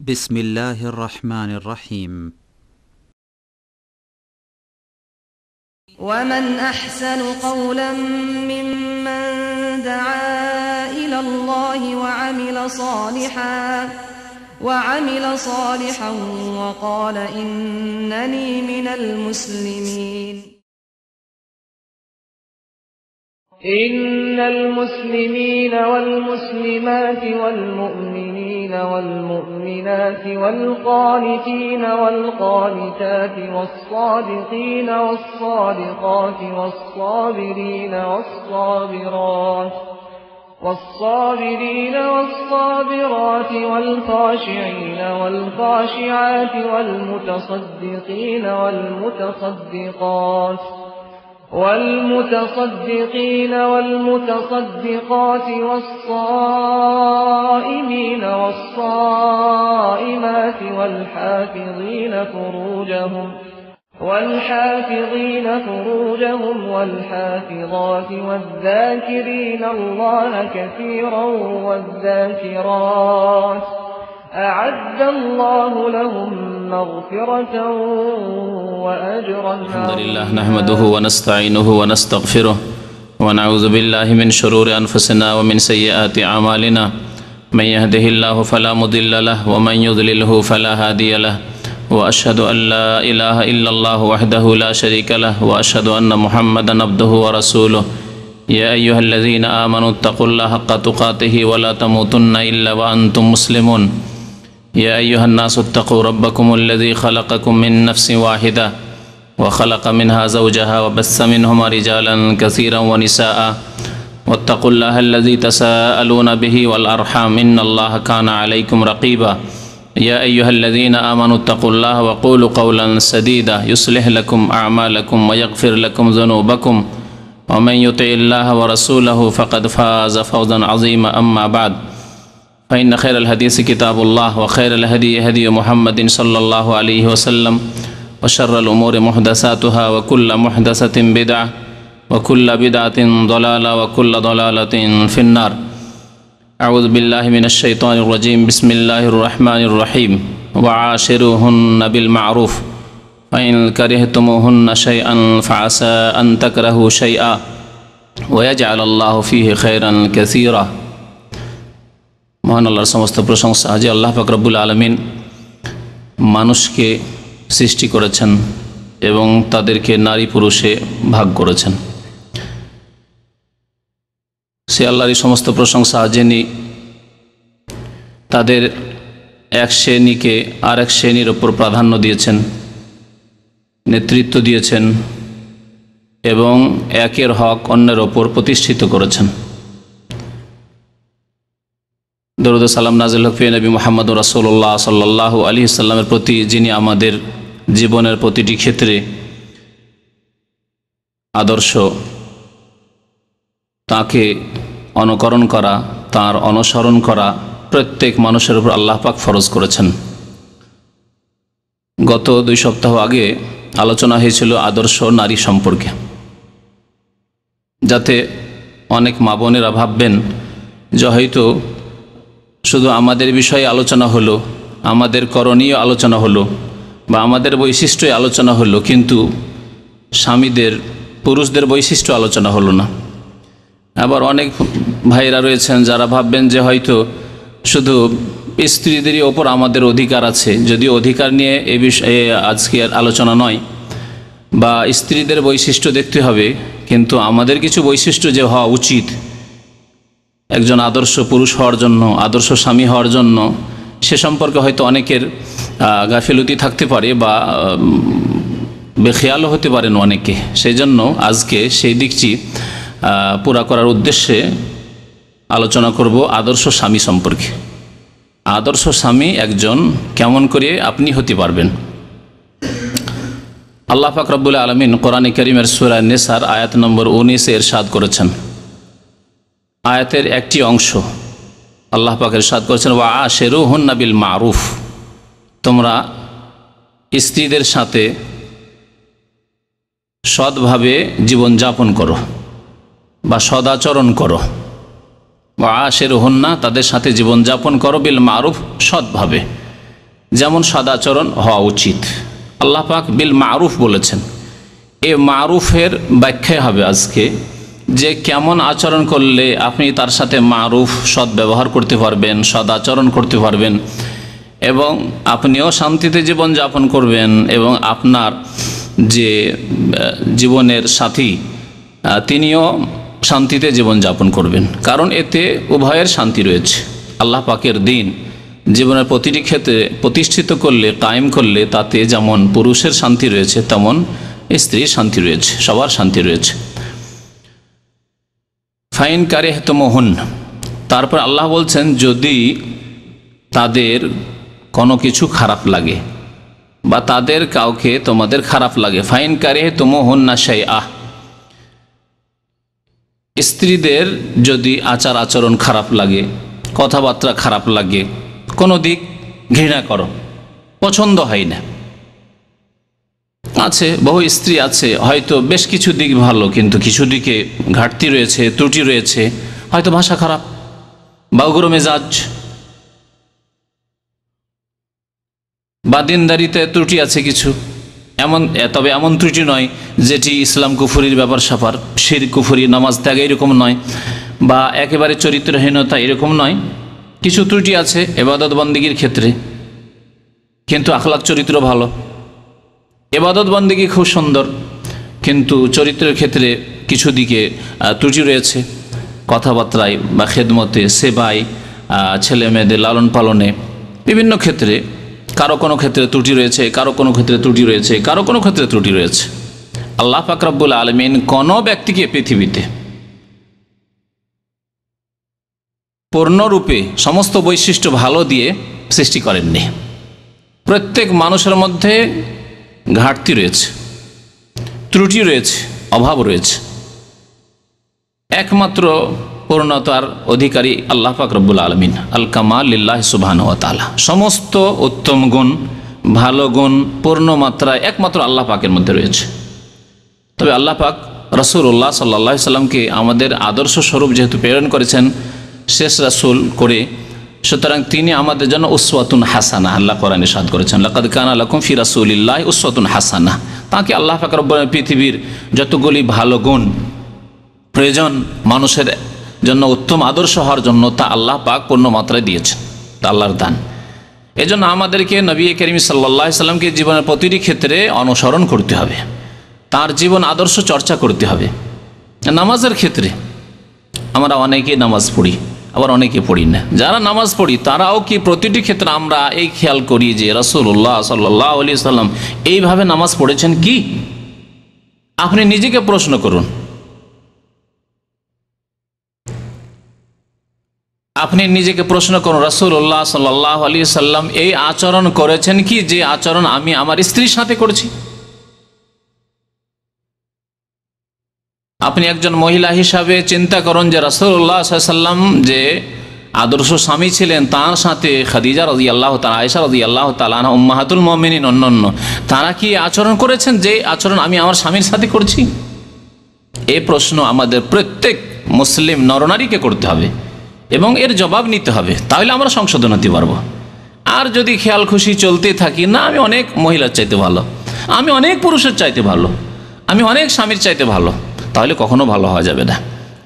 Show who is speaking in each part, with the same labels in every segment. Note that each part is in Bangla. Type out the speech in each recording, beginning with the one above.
Speaker 1: بسم الله الرحمن الرحيم.
Speaker 2: ومن أحسن قولا ممن دعا إلى الله وعمل صالحا وقال إنني من المسلمين.
Speaker 3: إن المسلمين والمسلمات والمؤمنين والمؤمنات والقانتين والقانتات والصادقين والصادقات والصابرين والصابرات والخاشعين والخاشعات والمتصدقين والمتصدقات والصائمين والصائمات والحافظين فروجهم والحافظات والذاكرين الله كثيرا والذاكرات أعد الله لهم مغفرة وأجرا عظيما.
Speaker 4: الحمد لله نحمده ونستعينه ونستغفره ونعوذ بالله من شرور أنفسنا ومن سيئات أعمالنا من يهده الله فلا مضل له ومن يضلله فلا هادي له وأشهد أن لا إله إلا الله وحده لا شريك له وأشهد أن محمدا عبده ورسوله يا أيها الذين آمنوا اتقوا الله حق تقاته ولا تموتن إلا وأنتم مسلمون يا أيها الناس اتقوا ربكم الذي خلقكم من نفس واحدة وخلق منها زوجها وبث منهما رجالا كثيرا ونساء واتقوا الله الذي تساءلون به والأرحام إن الله كان عليكم رقيبا يا أيها الذين آمنوا اتقوا الله وقولوا قولا سديدا يصلح لكم أعمالكم ويغفر لكم ذنوبكم ومن يطع الله ورسوله فقد فاز فوزا عظيما أما بعد فإن خير الحديث كتاب الله وخير الهدي هدي محمد صلى الله عليه وسلم وشر الأمور محدثاتها وكل محدثة بدعة وكل بدعة ضلالة وكل ضلالة في النار. أعوذ بالله من الشيطان الرجيم. بسم الله الرحمن الرحيم. وعاشروهن بالمعروف فإن كرهتموهن شيئا فعسى أن تكرهوا شيئا ويجعل الله فيه خيرا كثيرا. মহান আল্লাহর সমস্ত প্রশংসা যে আল্লাহ পাক রব্বুল আলামিন মানুষকে সৃষ্টি করেছেন এবং তাদেরকে নারী পুরুষে ভাগ করেছেন। সে আল্লাহরই সমস্ত প্রশংসা যিনি তাদের এক শ্রেণীকে আর এক শ্রেণীর ওপর প্রাধান্য দিয়েছেন, নেতৃত্ব দিয়েছেন এবং একের হক অন্যের ওপর প্রতিষ্ঠিত করেছেন। দরুদ সালাম নাজিল হোক নবী মুহাম্মদ রাসূলুল্লাহ সাল্লাল্লাহু আলাইহি সাল্লামের প্রতি, যিনি আমাদের জীবনের প্রতিটি ক্ষেত্রে আদর্শ। তাকে অনুকরণ করা, তার অনুসরণ করা প্রত্যেক মানুষের উপর আল্লাহ পাক ফরজ করেছেন। গত 2 সপ্তাহ আগে আলোচনা হয়েছিল আদর্শ নারী সম্পর্কে, যাতে অনেক মা বোনেরা ভাববেন যে হয়তো শুধু আমাদের বিষয়ে আলোচনা হলো, আমাদের করণীয় আলোচনা হলো বা আমাদের বৈশিষ্ট্য আলোচনা হলো, কিন্তু স্বামীদের পুরুষদের বৈশিষ্ট্য আলোচনা হলো না। আবার অনেক ভাইরা রয়েছেন যারা ভাববেন যে হয়তো শুধু স্ত্রীদেরই ওপর আমাদের অধিকার আছে, যদিও অধিকার নিয়ে এ বিষয়ে আজকে আলোচনা নয়, বা স্ত্রীদের বৈশিষ্ট্য দেখতে হবে, কিন্তু আমাদের কিছু বৈশিষ্ট্য যে হওয়া উচিত একজন আদর্শ পুরুষ হওয়ার জন্য, আদর্শ স্বামী হওয়ার জন্য, সে সম্পর্কে হয়তো অনেকের গাফিলতি থাকতে পারে বা বেখেয়ালও হতে পারেন অনেকে। সেই জন্য আজকে সেই দিকটি পুরা করার উদ্দেশ্যে আলোচনা করব আদর্শ স্বামী সম্পর্কে। আদর্শ স্বামী একজন কেমন করে আপনি হতে পারবেন। আল্লাহ পাক রব্বুল আলামিন কোরআনে কারীমের সূরা নিসার আয়াত নম্বর 19 এ ইরশাদ করেছেন। আয়াতের একটি অংশ আল্লাহ পাক ইরশাদ করেছেন, ওয়া আশিরুহুন্না বিল মারুফ, তোমরা স্ত্রীদের সাথে সৎভাবে জীবনযাপন করো বা সদাচরণ করো। বা আশিরুহুন্না, তাদের সাথে জীবনযাপন করো, বিল মারুফ, সৎভাবে। যেমন সদাচরণ হওয়া উচিত। আল্লাহ পাক বিল মারুফ বলেছেন। এ মারুফের ব্যাখ্যা হবে আজকে, যে কেমন আচরণ করলে আপনি তার সাথে মারুফ সদ্ব্যবহার করতে পারবেন, সদাচরণ করতে পারবেন, এবং আপনিও শান্তিতে জীবন যাপন করবেন এবং আপনার যে জীবনের সাথী তিনিও শান্তিতে জীবন যাপন করবেন। কারণ এতে উভয়ের শান্তি রয়েছে। আল্লাহ পাকের দিন জীবনের প্রতিটি ক্ষেত্রে প্রতিষ্ঠিত করলে, কায়েম করলে তাতে যেমন পুরুষের শান্তি রয়েছে তেমন স্ত্রীর শান্তি রয়েছে, সবার শান্তি রয়েছে। ফাইন কারিহতুমুহুন, তারপর আল্লাহ বলছেন যদি তাদের কোনো কিছু খারাপ লাগে বা তাদের কাউকে তোমাদের খারাপ লাগে, ফাইন কারিহতুমুহুন্না শাইআ, স্ত্রীদের যদি আচার আচরণ খারাপ লাগে, কথাবার্তা খারাপ লাগে, কোনো দিক ঘৃণা করো, পছন্দ হয় না। আছে বহু স্ত্রী আছে হয়তো বেশ কিছু দিক ভালো, কিন্তু কিছু দিকে ঘাটতি রয়েছে, ত্রুটি রয়েছে, হয়তো ভাষা খারাপ বা উগ্র মেজাজ বা দিনদারিতে ত্রুটি আছে কিছু, তবে এমন ত্রুটি নয় যেটি ইসলাম কুফরির ব্যাপার স্যাপার, শিরক কুফরি, নামাজ ত্যাগ এরকম নয়, বা একেবারে চরিত্রহীনতা এরকম নয়। কিছু ত্রুটি আছে ইবাদত বন্দেগীর ক্ষেত্রে, কিন্তু আখলাক চরিত্র ভালো। ইবাদত বন্দেগী খুব সুন্দর, কিন্তু চরিত্রের ক্ষেত্রে কিছু দিকে ত্রুটি রয়েছে, কথাবার্তায় বা খেদমতে, সেবায়, ছেলে মেয়েদের লালন পালনে, বিভিন্ন ক্ষেত্রে কারো কোনো ক্ষেত্রে ত্রুটি রয়েছে, কারো কোনো ক্ষেত্রে ত্রুটি রয়েছে, কারো কোনো ক্ষেত্রে ত্রুটি রয়েছে। আল্লাহ পাক রব্বুল আলামিন কোনো ব্যক্তিকে পৃথিবীতে পূর্ণরূপে সমস্ত বৈশিষ্ট্য ভালো দিয়ে সৃষ্টি করেননি। প্রত্যেক মানুষের মধ্যে ঘাটতি রয়েছে, ত্রুটি রয়েছে, অভাব রয়েছে। একমাত্র পূর্ণতার অধিকারী আল্লাহ পাক রব্বুল আলামিন, আল কামাল লিল্লাহি সুবহানাহু ওয়া তাআলা। সমস্ত উত্তম গুণ, ভালো গুণ, পূর্ণ মাত্রায় একমাত্র আল্লাহ পাকের মধ্যে রয়েছে। তবে আল্লাহ পাক রাসূলুল্লাহ সাল্লাল্লাহু আলাইহি সাল্লামকে আমাদের আদর্শ স্বরূপ যেহেতু প্রেরণ করেছেন শেষ রাসূল করে, সুতরাং তিনি আমাদের জন্য উসওয়াতুন হাসানা, আল্লাহ কোরআনে ইরশাদ করেছেন লাকাদ কানা লাকুম ফি রাসূলিল্লাহি উসওয়াতুন হাসানা। তাকে আল্লাহ পাক রব্বুল আলামিন পৃথিবীর যতগুলি ভালো গুণ প্রয়োজন মানুষের জন্য উত্তম আদর্শ হওয়ার জন্য তা আল্লাহ পাক পূর্ণ মাত্রায় দিয়েছেন, তা আল্লাহর দান। এজন্য আমাদেরকে নবী করিম সাল্লাল্লাহু আলাইহি সাল্লামকে জীবনের প্রতিটি ক্ষেত্রে অনুসরণ করতে হবে, তার জীবন আদর্শ চর্চা করতে হবে। নামাজের ক্ষেত্রে আমরা অনেকেই নামাজ পড়ি, আবার অনেকে পড়ি না। যারা নামাজ পড়ি তারাও কি প্রতিটি ক্ষেত্রে আমরা এই খেয়াল করি যে রাসূলুল্লাহ সাল্লাল্লাহু আলাইহি সাল্লাম এইভাবে নামাজ পড়েছেন কি? আপনি নিজেকে প্রশ্ন করুন, আপনি নিজেকে প্রশ্ন করুন রাসূলুল্লাহ সাল্লাল্লাহু আলাইহি সাল্লাম এই আচরণ করেছেন কি যে আচরণ আমি আমার স্ত্রীর সাথে করেছি? আপনি একজন মহিলা হিসাবে চিন্তা করুন যে রাসূলুল্লাহ সাল্লাল্লাহু আলাইহি সাল্লাম যে আদর্শ স্বামী ছিলেন তার সাথে খাদিজা রাদিয়াল্লাহু তাআলা, আয়েশা রাদিয়াল্লাহু তাআলা আনহা, উম্মাহাতুল মুমিনিন অন্যান্য, তারা কি আচরণ করেছেন যে আচরণ আমি আমার স্বামীর সাথে করছি? এই প্রশ্ন আমাদের প্রত্যেক মুসলিম নরনারীকে করতে হবে এবং এর জবাব নিতে হবে, তাহলে আমরা সংশোধন হতে পারবো। আর যদি খেয়াল খুশি চলতে থাকি, না আমি অনেক মহিলার চাইতে ভালো, আমি অনেক পুরুষের চাইতে ভালো, আমি অনেক স্বামীর চাইতে ভালো, তাহলে কখনো ভালো হওয়া যাবে না।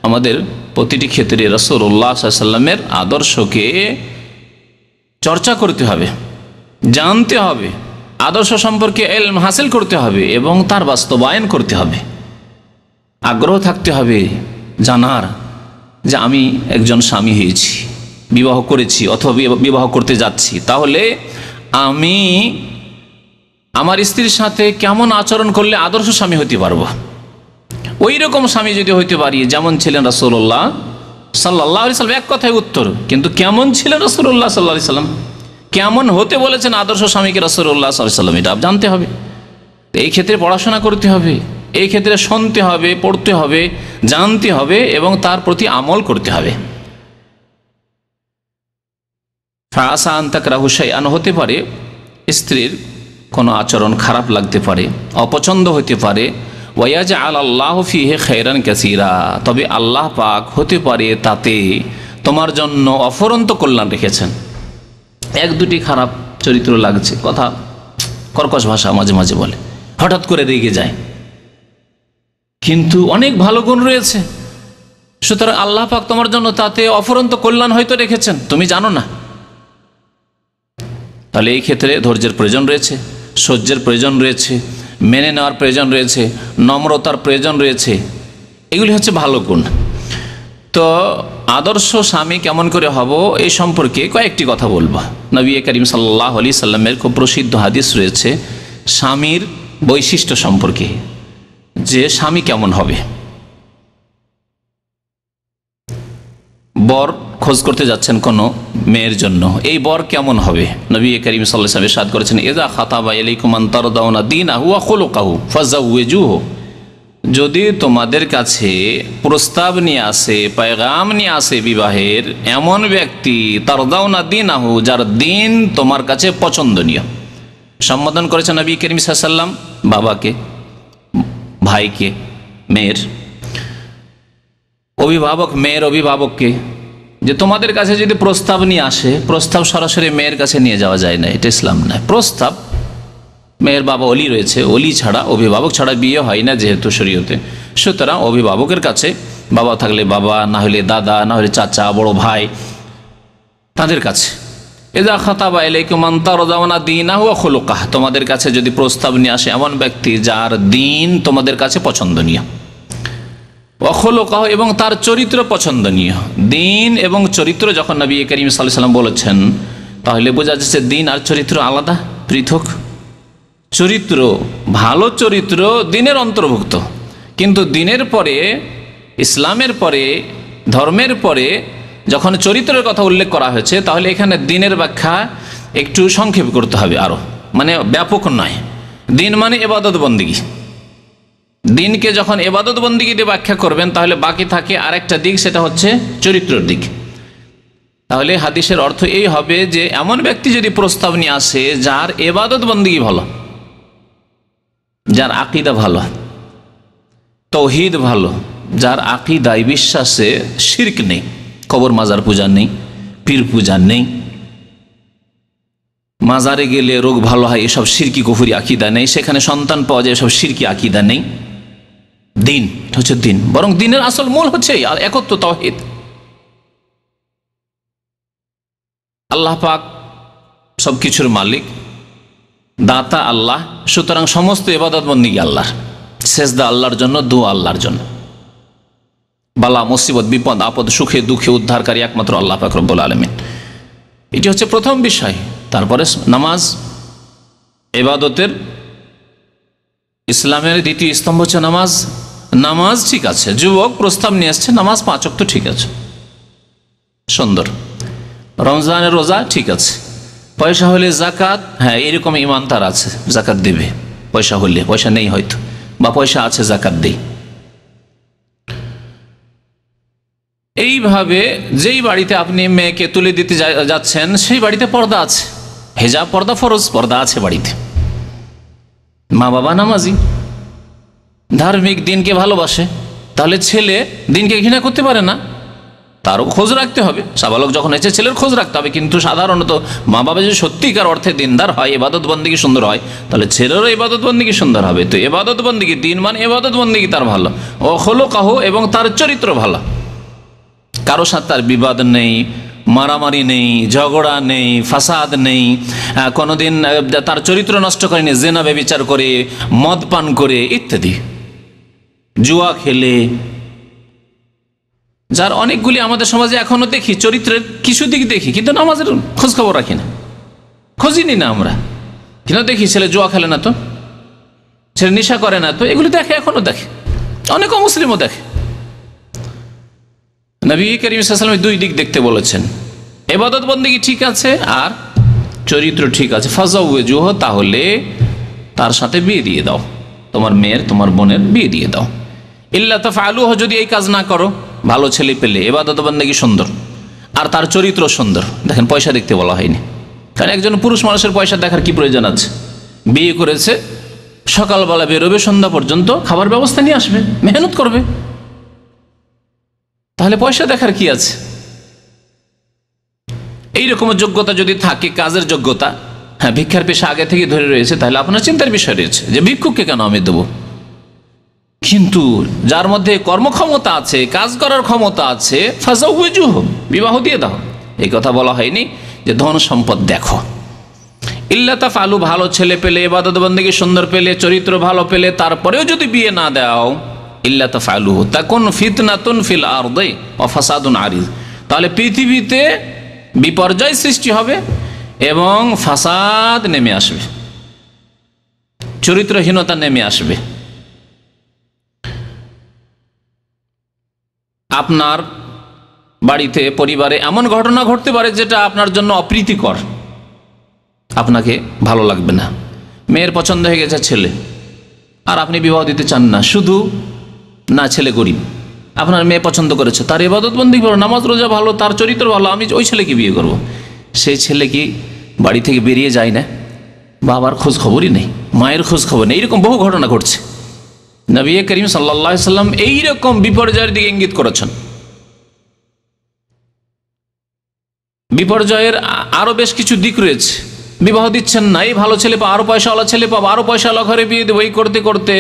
Speaker 4: আমাদের প্রতিটি ক্ষেত্রে রাসূলুল্লাহ সাল্লাল্লাহু আলাইহি সাল্লামের আদর্শকে চর্চা করতে হবে, জানতে হবে, আদর্শ সম্পর্কে ইলম হাসিল করতে হবে এবং তার বাস্তবায়ন করতে হবে। আগ্রহ থাকতে হবে জানার যে আমি একজন স্বামী হয়েছি, বিবাহ করেছি অথবা বিবাহ করতে যাচ্ছি, তাহলে আমি আমার স্ত্রীর সাথে কেমন আচরণ করলে আদর্শ স্বামী হতে পারবো। ওই রকম স্বামী যদি হইতে পারি যেমন ছিলেন রাসূলুল্লাহ সাল্লাল্লাহু আলাইহি সাল্লাম, এক কথায় উত্তর। কিন্তু কেমন ছিলেন রাসূলুল্লাহ সাল্লাল্লাহু আলাইহি সাল্লাম, কেমন হতে বলেছেন আদর্শ স্বামীকে রাসূলুল্লাহ সাল্লাল্লাহু আলাইহি সাল্লাম, এটা জানতে হবে। এই ক্ষেত্রে পড়াশোনা করতে হবে, এই ক্ষেত্রে শুনতে হবে, পড়তে হবে, জানতে হবে এবং তার প্রতি আমল করতে হবে। ফাআসা আন তাকরাহু শাইআন, হতে পারে স্ত্রীর কোনো আচরণ খারাপ লাগতে পারে, অপছন্দ হতে পারে, ওয়ায়াজআল আল্লাহু ফীহি খায়রান কাসীরা, তবে আল্লাহ পাক হতে পারে তাতে তোমার জন্য অফুরন্ত কল্যাণ রেখেছেন। এক দুটি খারাপ চরিত্র লাগছে, কথা কর্কশ ভাষা মাঝে মাঝে বলে, হঠাৎ করে রেগে যায়, কিন্তু অনেক ভালো গুণ রয়েছে। সুতরাং আল্লাহ পাক তোমার জন্য তাতে অফুরন্ত কল্যাণ হয়তো রেখেছেন, তুমি জানো না। তাহলে এই ক্ষেত্রে ধৈর্যের প্রয়োজন রয়েছে, সহ্যের প্রয়োজন রয়েছে, মেনে নেওয়ার প্রয়োজন রয়েছে, নম্রতার প্রয়োজন রয়েছে। এগুলি হচ্ছে ভালো গুণ। তো আদর্শ স্বামী কেমন করে হব এই সম্পর্কে কয়েকটি কথা বলবো। নবী করিম সাল্লাল্লাহু আলাইহি সাল্লামের খুব প্রসিদ্ধ হাদিস রয়েছে স্বামীর বৈশিষ্ট্য সম্পর্কে, যে স্বামী কেমন হবে। বর খোঁজ করতে যাচ্ছেন কোনো মেয়ের জন্য, এই বর কেমন হবে। নবী করিম সাল্লাল্লাহু আলাইহি ওয়াসাল্লাম ইরশাদ করেছেন, ইযা খাতাবা ইলাইকুম মান তারদাউনা দীনাহু ওয়া খুলুকাহু ফাযাওয়িজুহু। যদি তোমাদের কাছে প্রস্তাব নিয়ে আসে, পেগাম নিয়ে আসে বিবাহের, এমন ব্যক্তি তারদাউনা দীনাহু, যার দিন তোমার কাছে পছন্দনীয়। সম্বোধন করেছেন নবী করিম সাল্লাল্লাহু আলাইহি ওয়াসাল্লাম বাবাকে, ভাইকে, মেয়ের অভিভাবক, মেয়ের অভিভাবককে, যে তোমাদের কাছে যদি প্রস্তাব নিয়ে আসে, প্রস্তাব সরাসরি মেয়ের কাছে নিয়ে যাওয়া যায় না, এটা ইসলাম নয়। প্রস্তাব, মেয়ের বাবা অলি রয়েছে, অলি ছাড়া, অভিভাবক ছাড়া বিয়ে হয় না যেহেতু শরীয়তে, সুতরাং অভিভাবকের কাছে, বাবা থাকলে বাবা, না হলে দাদা, না হলে চাচা, বড় ভাই, তাদের কাছে। ইযা খাতাবা ইলাইকুম মান তারদাউনা দীনাহু ওয়া খুলুকাহু, তোমাদের কাছে যদি প্রস্তাব নিয়ে আসে এমন ব্যক্তি যার দিন তোমাদের কাছে পছন্দনীয়, ওয়া খুলুকাহু, এবং তার চরিত্র পছন্দনীয়। দিন এবং চরিত্র যখন নবী করিম সাল্লাল্লাহু আলাইহি সাল্লাম বলেছেন, তাহলে বোঝা যাচ্ছে দিন আর চরিত্র আলাদা, পৃথক। চরিত্র, ভালো চরিত্র দিনের অন্তর্ভুক্ত, কিন্তু দিনের পরে, ইসলামের পরে, ধর্মের পরে যখন চরিত্রের কথা উল্লেখ করা হয়েছে, তাহলে এখানে দিনের ব্যাখ্যা একটু সংক্ষেপ করতে হবে, আরও মানে ব্যাপক নয়। দিন মানে ইবাদত বন্দেগী, দিনকে যখন ইবাদত বন্দেগী দিয়ে ব্যাখ্যা করবেন, তাহলে বাকি থাকে আরেকটা দিক, সেটা হচ্ছে চরিত্রের দিক। তাহলে হাদিসের অর্থ এই হবে যে এমন ব্যক্তি যদি প্রস্তাব নিয়ে আসে যার ইবাদত বন্দেগী ভালো, যার আকীদা ভালো, তৌহিদ ভালো, যার আকীদায় বিশ্বাসে শিরক নেই, কবর মাজার পূজা নেই, পীর পূজা নেই, মাজারে গেলে রোগ ভালো হয় এসব শিরকি কুফরি আকীদা নেই, সেখানে সন্তান পাওয়া যায় এসব শিরকি আকীদা নেই। দিন, এটা হচ্ছে দিন। বরং দিনের আসল মূল হচ্ছে একত্ব, তাওহীদ। আল্লাহ পাক সবকিছুর মালিক, দাতা আল্লাহ, সুতরাং সমস্ত ইবাদত বন্দেগী আল্লাহর, সেজদা আল্লাহর জন্য, দোয়া আল্লাহর জন্য। বালা মুসিবত, বিপদ আপদ, সুখে দুঃখে উদ্ধারকারী একমাত্র আল্লাহ পাক রব্বুল আলামিন। এটি হচ্ছে প্রথম বিষয়। তারপরে নামাজ, ইবাদতের, ইসলামের দ্বিতীয় স্তম্ভ হচ্ছে নামাজ। নামাজ ঠিক আছে, যুবক প্রস্তাব নিয়ে আসছে, নামাজ 5 ওয়াক্ত ঠিক আছে, সুন্দর। রমজানের রোজা ঠিক আছে, পয়সা হলে জাকাত, হ্যাঁ এরকম ইমান তার আছে, জাকাত দেবে পয়সা হলে, পয়সা নেই হয়তো, বা পয়সা আছে জাকাত দেই। এইভাবে যেই বাড়িতে আপনি মেয়েকে তুলে দিতে যাচ্ছেন, সেই বাড়িতে পর্দা আছে, হেজাব, পর্দা ফরজ, পর্দা আছে বাড়িতে। মা বাবা নামাজি, ধার্মিক, দিনকে ভালোবাসে, তাহলে ছেলে দিনকে ঘৃণা করতে পারে না, তারও খোঁজ রাখতে হবে। সাবালক যখন হয়েছে ছেলের খোঁজ রাখতে হবে, কিন্তু সাধারণত মা বাবা যদি সত্যিকার অর্থে দিনদার হয়, ইবাদত বন্দেগী সুন্দর হয়, তাহলে ছেলেরও ইবাদত বন্দেগী সুন্দর হবে। তো ইবাদত বন্দেগী, দিন মানে ইবাদত বন্দেগী তার ভালো, ও খুলুকাহু, এবং তার চরিত্র ভালো, কারো সাথে তার বিবাদ নেই, মারামারি নেই, ঝগড়া নেই, ফাসাদ নেই, কোনোদিন তার চরিত্র নষ্ট করেনি, জেনা ব্যভিচার করে, মদ পান করে ইত্যাদি, জুয়া খেলে, যার অনেকগুলি আমাদের সমাজে এখনো দেখি, চরিত্রের কিছু দিক দেখি, কিন্তু নামাজের খোঁজ খবর রাখি না, খোঁজিনি না আমরা। কিন্তু দেখি ছেলে জুয়া খেলে না তো, ছেলে নেশা করে না তো, এগুলি দেখে, এখনো দেখে, অনেক অমুসলিমও দেখে। নবী করিম সাল্লাল্লাহু আলাইহি ওয়াসাল্লাম 2 দিক দেখতে বলেছেন, ইবাদত বন্দেগী ঠিক আছে আর চরিত্র ঠিক আছে। ফাযাওয়িজুহু, তাহলে তার সাথে বিয়ে দিয়ে দাও, তোমার মেয়ের, তোমার বোনের বিয়ে দিয়ে দাও। ইল্লা তাফআলুহু, যদি এই কাজ না করো, ভালো ছেলে পেলে, ইবাদত বন্দেগী সুন্দর আর তার চরিত্র সুন্দর। দেখেন, পয়সা দেখতে বলা হয়নি, কারণ একজন পুরুষ মানুষের পয়সা দেখার কি প্রয়োজন আছে? বিয়ে করেছে, সকালবেলা বেরোবে, সন্ধ্যা পর্যন্ত খাবার ব্যবস্থা নিয়ে আসবে, মেহনত করবে, তাহলে পয়সা দেখার কি আছে? এইরকম যোগ্যতা যদি থাকে, কাজের যোগ্যতা, হ্যাঁ, ভিক্ষার পেশা আগে থেকে ধরে রয়েছে, তাহলে আপনার চিন্তার বিষয় রয়েছে যে ভিক্ষুককে কেন আমি দেবো। কিন্তু যার মধ্যে কর্মক্ষমতা আছে, কাজ করার ক্ষমতা আছে, ফাজাউজুহু, বিবাহ দিয়ে দাও। এই কথা বলা হয়নি যে ধন সম্পদ দেখো। ইল্লা তাফআলু, ভালো ছেলে পেলে, ইবাদত বন্দেগী সুন্দর পেলে, চরিত্র ভালো পেলে, তারপরেও যদি বিয়ে না দাও, ইল্লা তাফআলু তাকুন ফিতনাতুন ফিল আরদি ওয়া ফাসাদুন আরিজ, তাহলে পৃথিবীতে বিপর্যয় সৃষ্টি হবে এবং ফাসাদ নেমে আসবে, চরিত্রহীনতা নেমে আসবে। আপনার বাড়িতে, পরিবারে এমন ঘটনা ঘটতে পারে যেটা আপনার জন্য অপ্রীতিকর, আপনাকে ভালো লাগবে না। মেয়ের পছন্দ হয়ে গেছে ছেলে, আর আপনি বিবাহ দিতে চান না, শুধু না ছেলে গরিব, আপনার মেয়ে পছন্দ করেছে, তার ইবাদত বন্দেগী ভালো, নামাজ রোজা ভালো, তার চরিত্র ভালো, আমি ওই ছেলেকে বিয়ে করব। সেই ছেলে কি বাড়ি থেকে বেরিয়ে যায় না? বাবার খোঁজ খবরই নেই, মায়ের খোঁজ খবর নেই। এইরকম বহু ঘটনা ঘটছে। নবী করিম সাল্লাল্লাহু আলাইহি সাল্লাম এইরকম বিপর্যয়ের দিকে ইঙ্গিত করেছেন। বিপর্যয়ের আরো বেশ কিছু দিক রয়েছে। বিবাহ দিচ্ছেন না, এই ভালো ছেলে পাবো, আরো পয়সাওয়ালা ছেলে পাবো, আরো পয়সাওয়ালা ঘরে বিয়ে দেবো, এই করতে করতে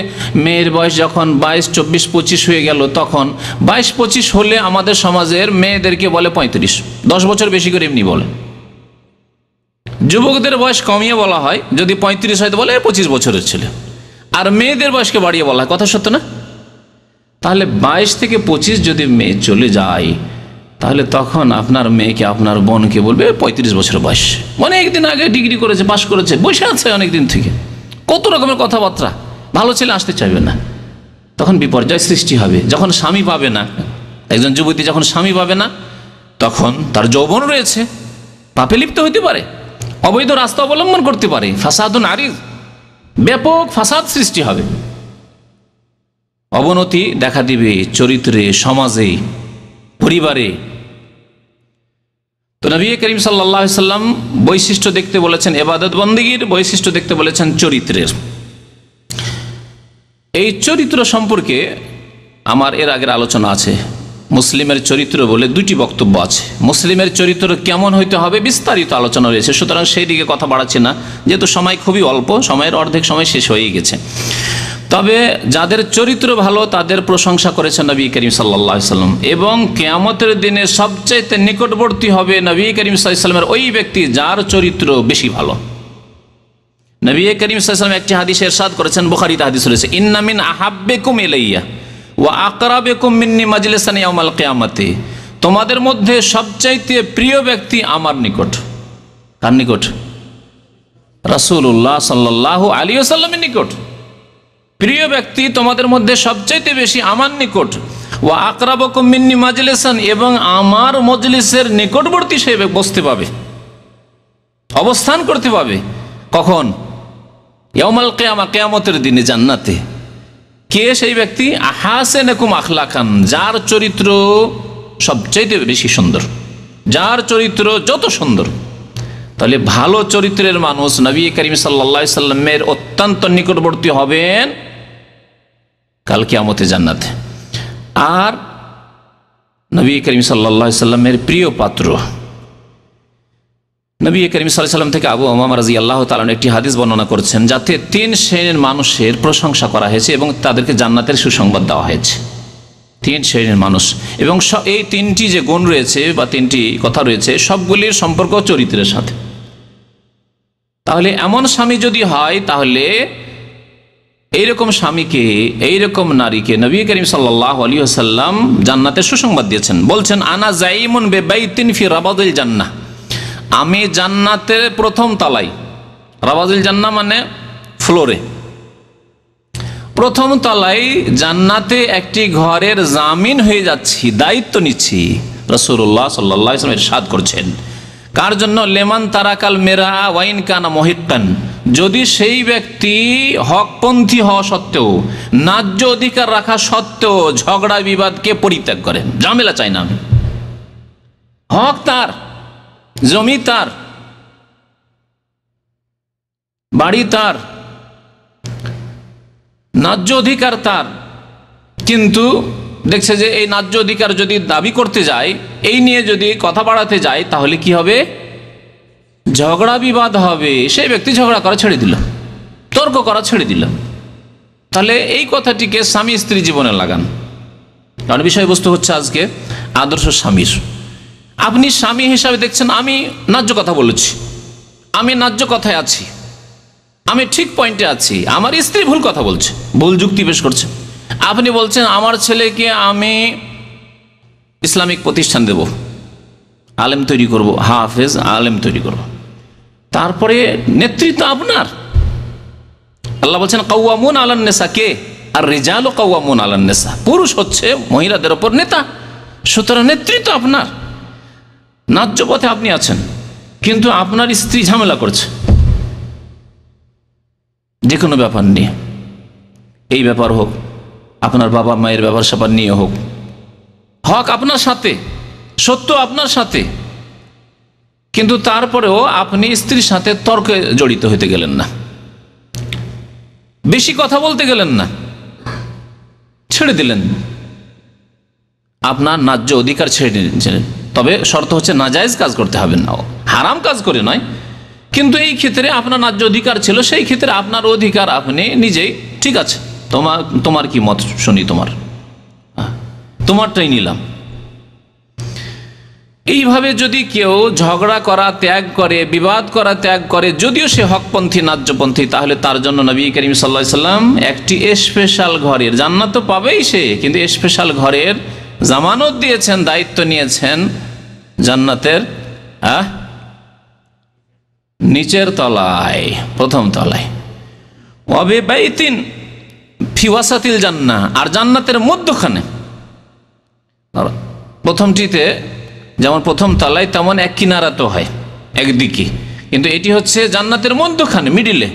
Speaker 4: মেয়ের বয়স যখন 22, 24, 25 হয়ে গেল, তখন 22-25 হলে আমাদের সমাজের মেয়েদেরকে বলে 35, 10 বছর বেশি করে এমনি বলে। যুবকদের বয়স কমিয়ে বলা হয়, যদি 35 হয় তো বলে 25 বছরের ছেলে, আর মেয়েদের বয়সকে বাড়িয়ে বলা হয়। কথা সত্য না? তাহলে 22 থেকে 25 যদি মেয়ে চলে যায়, তাহলে তখন আপনার মেয়েকে, আপনার বোনকে বলবে 35 বছর বয়স, অনেকদিন আগে ডিগ্রি করেছে, পাশ করেছে, বসে আছে অনেকদিন থেকে, কত রকমের কথাবার্তা, ভালো ছেলে আসতে চাইবে না। তখন বিপর্যয় সৃষ্টি হবে। যখন স্বামী পাবে না, একজন যুবতী যখন স্বামী পাবে না, তখন তার যৌবন রয়েছে, পাপে লিপ্ত হতে পারে, অবৈধ রাস্তা অবলম্বন করতে পারে, ফাসাদুন আরিজ, ব্যাপক ফাসাদ সৃষ্টি হবে, অবনতি দেখা দিবে চরিত্রে, সমাজে, পরিবারে। তো নবী করিম সাল্লাল্লাহু আলাইহি সাল্লাম বৈশিষ্ট্য দেখতে বলেছেন ইবাদত বন্দেগীর, বৈশিষ্ট্য দেখতে বলেছেন চরিত্রের। এই চরিত্র সম্পর্কে আমার এর আগের আলোচনা আছে। মুসলিমের চরিত্র বলে 2টি বক্তব্য আছে। মুসলিমের চরিত্র কেমন হইতে হবে বিস্তারিত আলোচনা রয়েছে, সুতরাং সেই দিকে কথা বাড়াচ্ছি না, যেহেতু সময় খুবই অল্প, সময়ের অর্ধেক সময় শেষ হয়ে গেছে। তবে যাদের চরিত্র ভালো তাদের প্রশংসা করেছেন নবী করিম সাল্লাল্লাহু আলাইহি সাল্লাম, এবং কিয়ামতের দিনে সবচাইতে নিকটবর্তী হবে নবী করিম সাল্লাল্লাহু আলাইহি সাল্লামের ওই ব্যক্তি যার চরিত্র বেশি ভালো। নবী করিম সাল্লাল্লাহু আলাইহি সাল্লাম একটি হাদিসে ইরশাদ করেছেন, বুখারীতে হাদিস রয়েছে, ইন্না মিন আহাব্বিকুম ইলাইয়া ওয়া আকরাবিকুম মিন্নি মাজলিসান ইয়াউমাল কিয়ামাতি, তোমাদের মধ্যে সবচাইতে প্রিয় ব্যক্তি আমার নিকট। কার নিকট? রাসূলুল্লাহ সাল্লাল্লাহু আলাইহি ওয়াসাল্লামের নিকট। প্রিয় ব্যক্তি তোমাদের মধ্যে সবচাইতে বেশি আমার নিকট, ওয়া আকরাবুকুম মিন্নি মাজলিসান, এবং আমার মজলিসের নিকটবর্তী সে বসতে পাবে, অবস্থান করতে পাবে। কখন? ইয়াউমাল কিয়ামা, কিয়ামতের দিনে, জান্নাতে। কে সেই ব্যক্তি? আহাসানুকুম আখলাকান, যার চরিত্র সবচাইতে বেশি সুন্দর, যার চরিত্র যত সুন্দর। তাহলে ভালো চরিত্রের মানুষ নবী করিম সাল্লাল্লাহু আলাইহি সাল্লামের অত্যন্ত নিকটবর্তী হবেন কাল কিয়ামতে, জান্নাতে। আর নবী করিম সাল্লাল্লাহু আলাইহি সাল্লামের প্রিয় পাত্র। নবী করিম সাল্লাল্লাহু আলাইহি সাল্লাম থেকে আবু উমামা রাদিয়াল্লাহু তাআলা একটি হাদিস বর্ণনা করছেন, যাতে 3 শ্রেণীর মানুষের প্রশংসা করা হয়েছে এবং তাদেরকে জান্নাতের সুসংবাদ দেওয়া হয়েছে। 3 শ্রেণীর মানুষ, এবং এই 3টি যে গুণ রয়েছে বা 3টি কথা রয়েছে, সবগুলির সম্পর্ক চরিত্রের সাথে। তাহলে এমন স্বামী যদি হয়, তাহলে এইরকম স্বামীকে, এইরকম নারীকে নবী করিম সাল্লাল্লাহু আলাইহি ওয়াসাল্লাম জান্নাতের সুসংবাদ দিয়েছেন। বলছেন, আনা যাইমুন বিবাইতিন ফি রাবাদিল জান্নাহ, আমি জান্নাতের প্রথম তলায়, রাবাদিল জান্নাহ মানে ফ্লোরে, প্রথম তলায় জান্নাতে একটি ঘরের জামিন হয়ে যাচ্ছি, দায়িত্ব নিচ্ছি। রাসূলুল্লাহ সাল্লাল্লাহু আলাইহি ওয়াসাল্লাম ইরশাদ করছেন, কার জন্য? লেমান তারাকাল মেরা ওয়াইন কানা মুহিক্কান, যদি সেই ব্যক্তি হকপন্থী হওয়া সত্ত্বেও, ন্যায্য অধিকার রাখা সত্ত্বেও ঝগড়া বিবাদকে পরিত্যাগ করেন, ঝামেলা চাই না আমি, হক তার, জমি তার, বাড়ি তার, ন্যায্য অধিকার তার, কিন্তু দেখছে যে এই ন্যায্য অধিকার যদি দাবি করতে যায়, এই নিয়ে যদি কথা বাড়াতে যায়, তাহলে কি হবে? ঝগড়া বিবাদ হবে, সেই ব্যক্তি ঝগড়া করা ছেড়ে দিল, তর্ক করা ছেড়ে দিল। তাহলে এই কথাটিকে স্বামী স্ত্রী জীবনে লাগান। কারণ বিষয়বস্তু হচ্ছে আজকে আদর্শ স্বামীর। আপনি স্বামী হিসাবে দেখছেন আমি ন্যায্য কথা বলেছি, আমি ন্যায্য কথায় আছি, আমি ঠিক পয়েন্টে আছি, আমার স্ত্রী ভুল কথা বলছে, ভুল যুক্তি পেশ করছে। আপনি বলছেন আমার ছেলেকে আমি ইসলামিক প্রতিষ্ঠান দেব, আলেম তৈরি করব, হাফেজ আলেম তৈরি করব। তারপরে নেতৃত্ব আপনার। আল্লাহ বলছেন কাওয়ামুন আলান নিসা, কে? আর রিজালু কাওয়ামুন আলান নিসা, পুরুষ হচ্ছে মহিলাদের ওপর নেতা। সুতরাং নেতৃত্ব আপনার, ন্যায্য পথে আপনি আছেন, কিন্তু আপনার স্ত্রী ঝামেলা করছে যে কোনো ব্যাপার নিয়ে। এই ব্যাপার হোক, আপনার বাবা মায়ের ব্যাপার স্যাপার নিয়ে হোক, হক আপনার সাথে, সত্য আপনার সাথে, কিন্তু তারপরেও আপনি স্ত্রীর সাথে তর্কে জড়িত হতে গেলেন না, বেশি কথা বলতে গেলেন না, ছেড়ে দিলেন, আপনার ন্যায্য অধিকার ছেড়ে দিলেন। তবে শর্ত হচ্ছে নাজায়েজ কাজ করতে হবে না, হারাম কাজ করে নয়। কিন্তু এই ক্ষেত্রে আপনার ন্যায্য অধিকার ছিল, সেই ক্ষেত্রে আপনার অধিকার আপনি নিজেই, ঠিক আছে তোমার কি মত শুনি, তোমারটাই নিলাম। এইভাবে যদি কেউ ঝগড়া করা ত্যাগ করে, বিবাদ করা ত্যাগ করে, যদিও সে হকপন্থী ন্যায্যপন্থী, তাহলে তার জন্য নবী করিম সাল্লাল্লাহু আলাইহি সাল্লাম একটি স্পেশাল ঘরের, জান্নাত তো পাবেই সে, কিন্তু স্পেশাল ঘরের জামানত দিয়েছেন, দায়িত্ব নিয়েছেন জান্নাতের নিচের তলায়, প্রথম তলায়। ওয়াবি বাইতিন ফি ওয়াসাতিল জান্নাহ, আর জান্নাতের মধ্যখানে। প্রথমটিতে যেমন প্রথম তলায়, তেমন এক কিনারা তো হয় একদিকে, কিন্তু এটি হচ্ছে জান্নাতের মধ্যখানে, মিডিলে।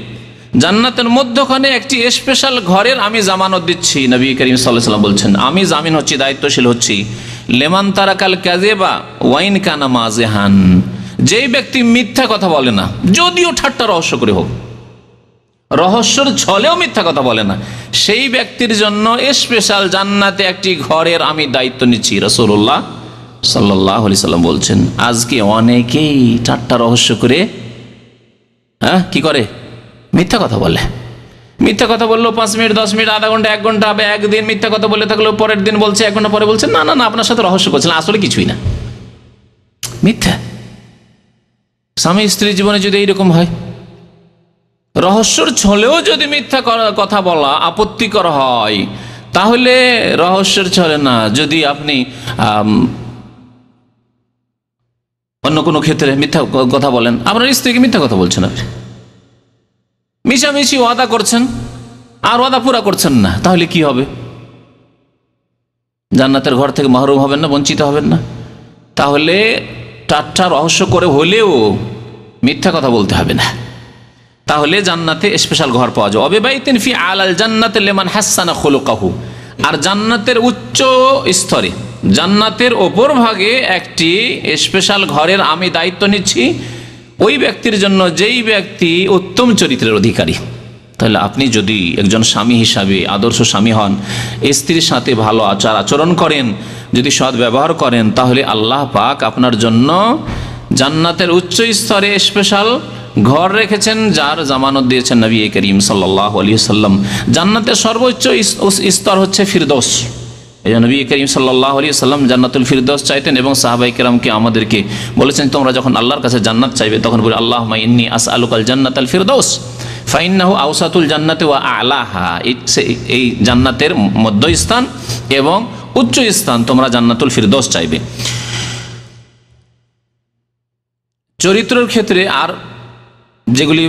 Speaker 4: জান্নাতের মধ্যখানে একটি স্পেশাল ঘরের আমি জামানত দিচ্ছি। নবী করিম সাল্লাল্লাহু আলাইহি ওয়াসাল্লাম বলছেন, আমি জামিন হচ্ছি, দায়িত্বশীল হচ্ছি, লেমান তারাকাল কাযিবা ওয়াইন কানা মাযিহান, যেই ব্যক্তি মিথ্যা কথা বলে না, যদিও ঠাট্টা রহস্য করে হোক, রহস্যের ছলেও মিথ্যা কথা বলে না, সেই ব্যক্তির জন্য স্পেশাল জান্নাতে একটি ঘরের আমি দায়িত্ব নিচ্ছি। রাসূলুল্লাহ সাল্লাল্লাহু আলাইহি সাল্লাম বলছেন। আজকে অনেকেই ঠাট্টা রহস্য করে কি করে, মিথ্যা কথা বলে। মিথ্যা কথা বললো 5 মিনিট, 10 মিনিট, আধা ঘন্টা, 1 ঘন্টা, একদিন মিথ্যা কথা বলে থাকলো, পরের দিন বলছে, 1 ঘন্টা পরে বলছে না না না আপনার সাথে রহস্য করছিলাম, আসলে কিছুই না, মিথ্যা। স্বামী স্ত্রীর জীবনে যদি এইরকম হয়, রহস্যর ছলেও যদি মিথ্যা কথা বলা আপত্তিকর হয়, তাহলে রহস্যের ছলে না, যদি আপনি অন্য কোনো ক্ষেত্রে মিথ্যা কথা বলেন, আপনার স্ত্রীকে মিথ্যা কথা বলছেন, আপনি মিশামিশি ওয়াদা করছেন আর ওয়াদা পুরা করছেন না, তাহলে কি হবে? জান্নাতের ঘর থেকে মাহরুম হবেন না, বঞ্চিত হবেন না? তাহলে ঠাট্টা রহস্য করে হলেও মিথ্যা কথা বলতে হবে না, তাহলে জান্নাতে স্পেশাল ঘর পাওয়া যায়। অবিবাহিতিন ফি আলাল জান্নাতে লিমান হাসানা খুলুকাহু, আর জান্নাতের উচ্চ স্তরে, জান্নাতের ওপর ভাগে একটি স্পেশাল ঘরের আমি দায়িত্ব নিচ্ছি ওই ব্যক্তির জন্য যেই ব্যক্তি উত্তম চরিত্রের অধিকারী। তাহলে আপনি যদি একজন স্বামী হিসাবে আদর্শ স্বামী হন, স্ত্রীর সাথে ভালো আচরণ করেন, যদি সৎ ব্যবহার করেন, তাহলে আল্লাহ পাক আপনার জন্য জান্নাতের উচ্চ স্তরে স্পেশাল ঘর রেখেছেন, যার জামানত দিয়েছেন নবী করিম সাল্লাল্লাহু আলাইহি ওয়াসাল্লাম। জান্নাতের সর্বোচ্চ স্তর হচ্ছে ফিরদৌস। এই নবী করিম সাল্লাল্লাহু আলাইহি ওয়াসাল্লাম জান্নাতুল ফিরদৌস চাইতেন, এবং সাহাবায়ে কেরামকে আমাদেরকে বলেছেন, তোমরা যখন আল্লাহর কাছে জান্নাত চাইবে তখন বলে আল্লাহুম্মা ইন্নী আসআলুকাল জান্নাতাল ফিরদৌস ফাইন্নাহু আওসাতুল জান্নাতি ওয়া আ'লাহা, এই জান্নাতের মধ্যস্থান এবং উচ্চ স্থান, তোমরা জান্নাতুল ফিরদৌস চাইবে। চরিত্রের ক্ষেত্রে আর যেগুলি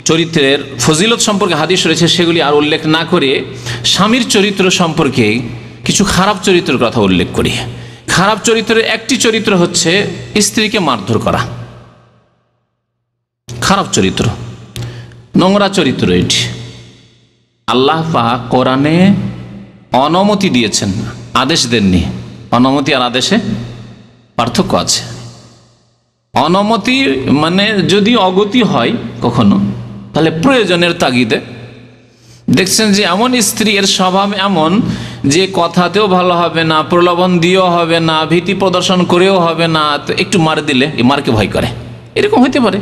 Speaker 4: চরিত্রের ফজিলত সম্পর্কে হাদিস রয়েছে সেগুলি আর উল্লেখ না করে স্বামীর চরিত্র সম্পর্কে কিছু খারাপ চরিত্রের কথা উল্লেখ করি। খারাপ চরিত্রের একটি চরিত্র হচ্ছে স্ত্রীকে মারধর করা, খারাপ চরিত্র, নোংরা চরিত্র। এটি আল্লাহ পাক কোরআনে অনুমতি দিয়েছেন, আদেশ দেননি। অনুমতি আর আদেশে পার্থক্য আছে। অনুমতি মানে যদি অগতি হয় কখনো, তাহলে প্রয়োজনের তাগিদে। দেখছেন যে এমন স্ত্রী, এর স্বভাব এমন যে কথাতেও ভালো হবে না, প্রলোভন দিয়েও হবে না, ভীতি প্রদর্শন করেও হবে না, তো একটু মার দিলে মারকে ভয় করে, এরকম হইতে পারে।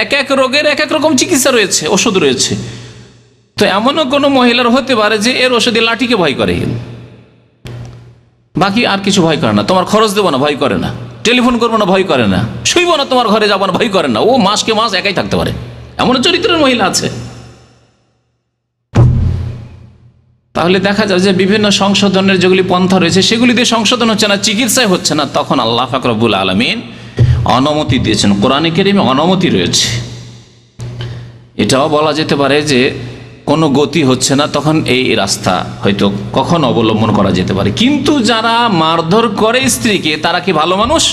Speaker 4: এক এক রোগের এক এক রকম চিকিৎসা রয়েছে, ওষুধ রয়েছে। তো এমনও কোনো মহিলার হতে পারে যে এর ওষুধে লাঠিকে ভয় করে, বাকি আর কিছু ভয় করে না। তোমার খরচ দেবো না, ভয় করে না। টেলিফোন করবো না, ভয় করে না। শুইব না, তোমার ঘরে যাবো না, ভয় করে না। ও মাসকে মাস একাই থাকতে পারে, এমন চরিত্রের মহিলা আছে। তাহলে দেখা যায় যে বিভিন্ন সংশোধনের যেগুলি পন্থা রয়েছে সেগুলি দিয়ে সংশোধন হচ্ছে না, চিকিৎসায় হচ্ছে না। তখন আল্লাহ পাক রব্বুল আলামিন অনুমতি দিয়েছেন, কোরআনে কারিমে অনুমতি রয়েছে। এটাও বলা যেতে পারে যে কোনো গতি হচ্ছে না, তখন এই রাস্তা হয়তো কখন অবলম্বন করা যেতে পারে। কিন্তু যারা মারধর করে স্ত্রীকে, তারা কি ভালো মানুষ?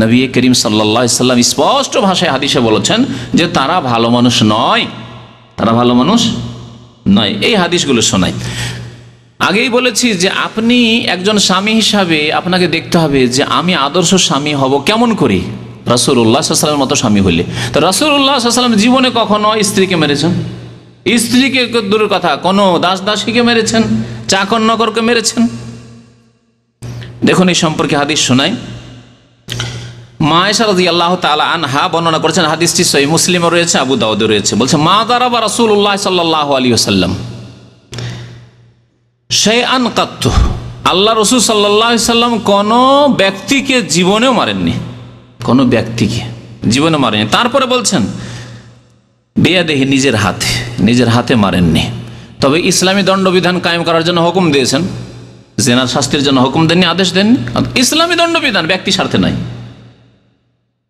Speaker 4: নবী করিম সাল্লাল্লাহু আলাইহি সাল্লাম স্পষ্ট ভাষায় হাদিসে বলেছেন যে তারা ভালো মানুষ নয়, তারা ভালো মানুষ নয়। এই হাদিসগুলো শোনাই। আগেই বলেছি যে আপনি একজন স্বামী হিসাবে আপনাকে দেখতে হবে যে আমি আদর্শ স্বামী হব কেমন করি, রাসূলুল্লাহ সাল্লাল্লাহু আলাইহি ওয়াসাল্লামের মতো স্বামী হইলে। তো রাসূলুল্লাহ সাল্লাল্লাহু আলাইহি ওয়াসাল্লাম জীবনে কখনো স্ত্রীকে মেরেছেন? স্ত্রীকে দূরের কথা, কোনো দাস দাসীকে মেরেছেন, চাকর নগরকে মেরেছেন? দেখুন এই সম্পর্কে হাদিস শোনাই। মা আয়েশা রাদিয়াল্লাহু তাআলা আনহা বর্ণনা করেছেন, হাদিসটি সহিহ মুসলিমে রয়েছে, আবু দাউদে রয়েছে। বলছে মা দারাবা রাসূলুল্লাহ সাল্লাল্লাহু আলাইহি ওয়াসাল্লাম শাইআন কাত্তু, আল্লাহ রাসূল সাল্লাল্লাহু আলাইহি ওয়াসাল্লাম কোন ব্যক্তিকে জীবনেও মারেননি, কোন ব্যক্তিকে জীবনে মারেননি। তারপরে বলছেন বিয়াদিহি, নিজের হাতে মারেননি। তবে ইসলামী দণ্ডবিধান কায়েম করার জন্য হুকুম দিয়েছেন, জিনার শাস্তির জন্য হুকুম দেননি, আদেশ দেননি। ইসলামী দণ্ডবিধান ব্যক্তি স্বার্থে নয়,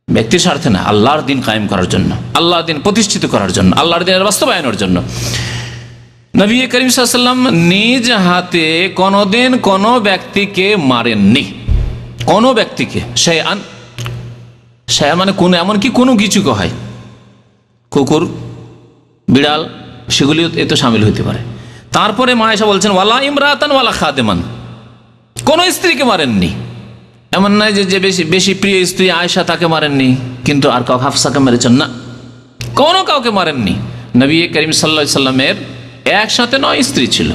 Speaker 4: ব্যক্তির স্বার্থে না, আল্লাহর দিন কায়েম করার জন্য, আল্লাহর দিন প্রতিষ্ঠিত করার জন্য, আল্লাহর দিনের বাস্তবায়নের জন্য। নবী করিম সাল্লাল্লাহু আলাইহি ওয়াসাল্লাম নিজ হাতে কোনোদিন কোনো ব্যক্তিকে মারেননি, কোনো ব্যক্তিকে। শাইআন মানে কোন, এমনকি কোনো কিছুকে হয়, কুকুর বিড়াল সেগুলি এতে সামিল হতে পারে। তারপরে মা আয়েশা বলছেন ওয়ালা ইমরাতান ওয়ালা খাদেমান, কোন স্ত্রীকে মারেননি। এমন নয় যে বেশি প্রিয় স্ত্রী আয়েশা তাকে মারেননি, কিন্তু আর কাউকে, হাফসাকে মেরেছেন না, কোনো কাউকে মারেননি। নবী করিম সাল্লাল্লাহু আলাইহি ওয়াসাল্লামের একসাথে 9 স্ত্রী ছিল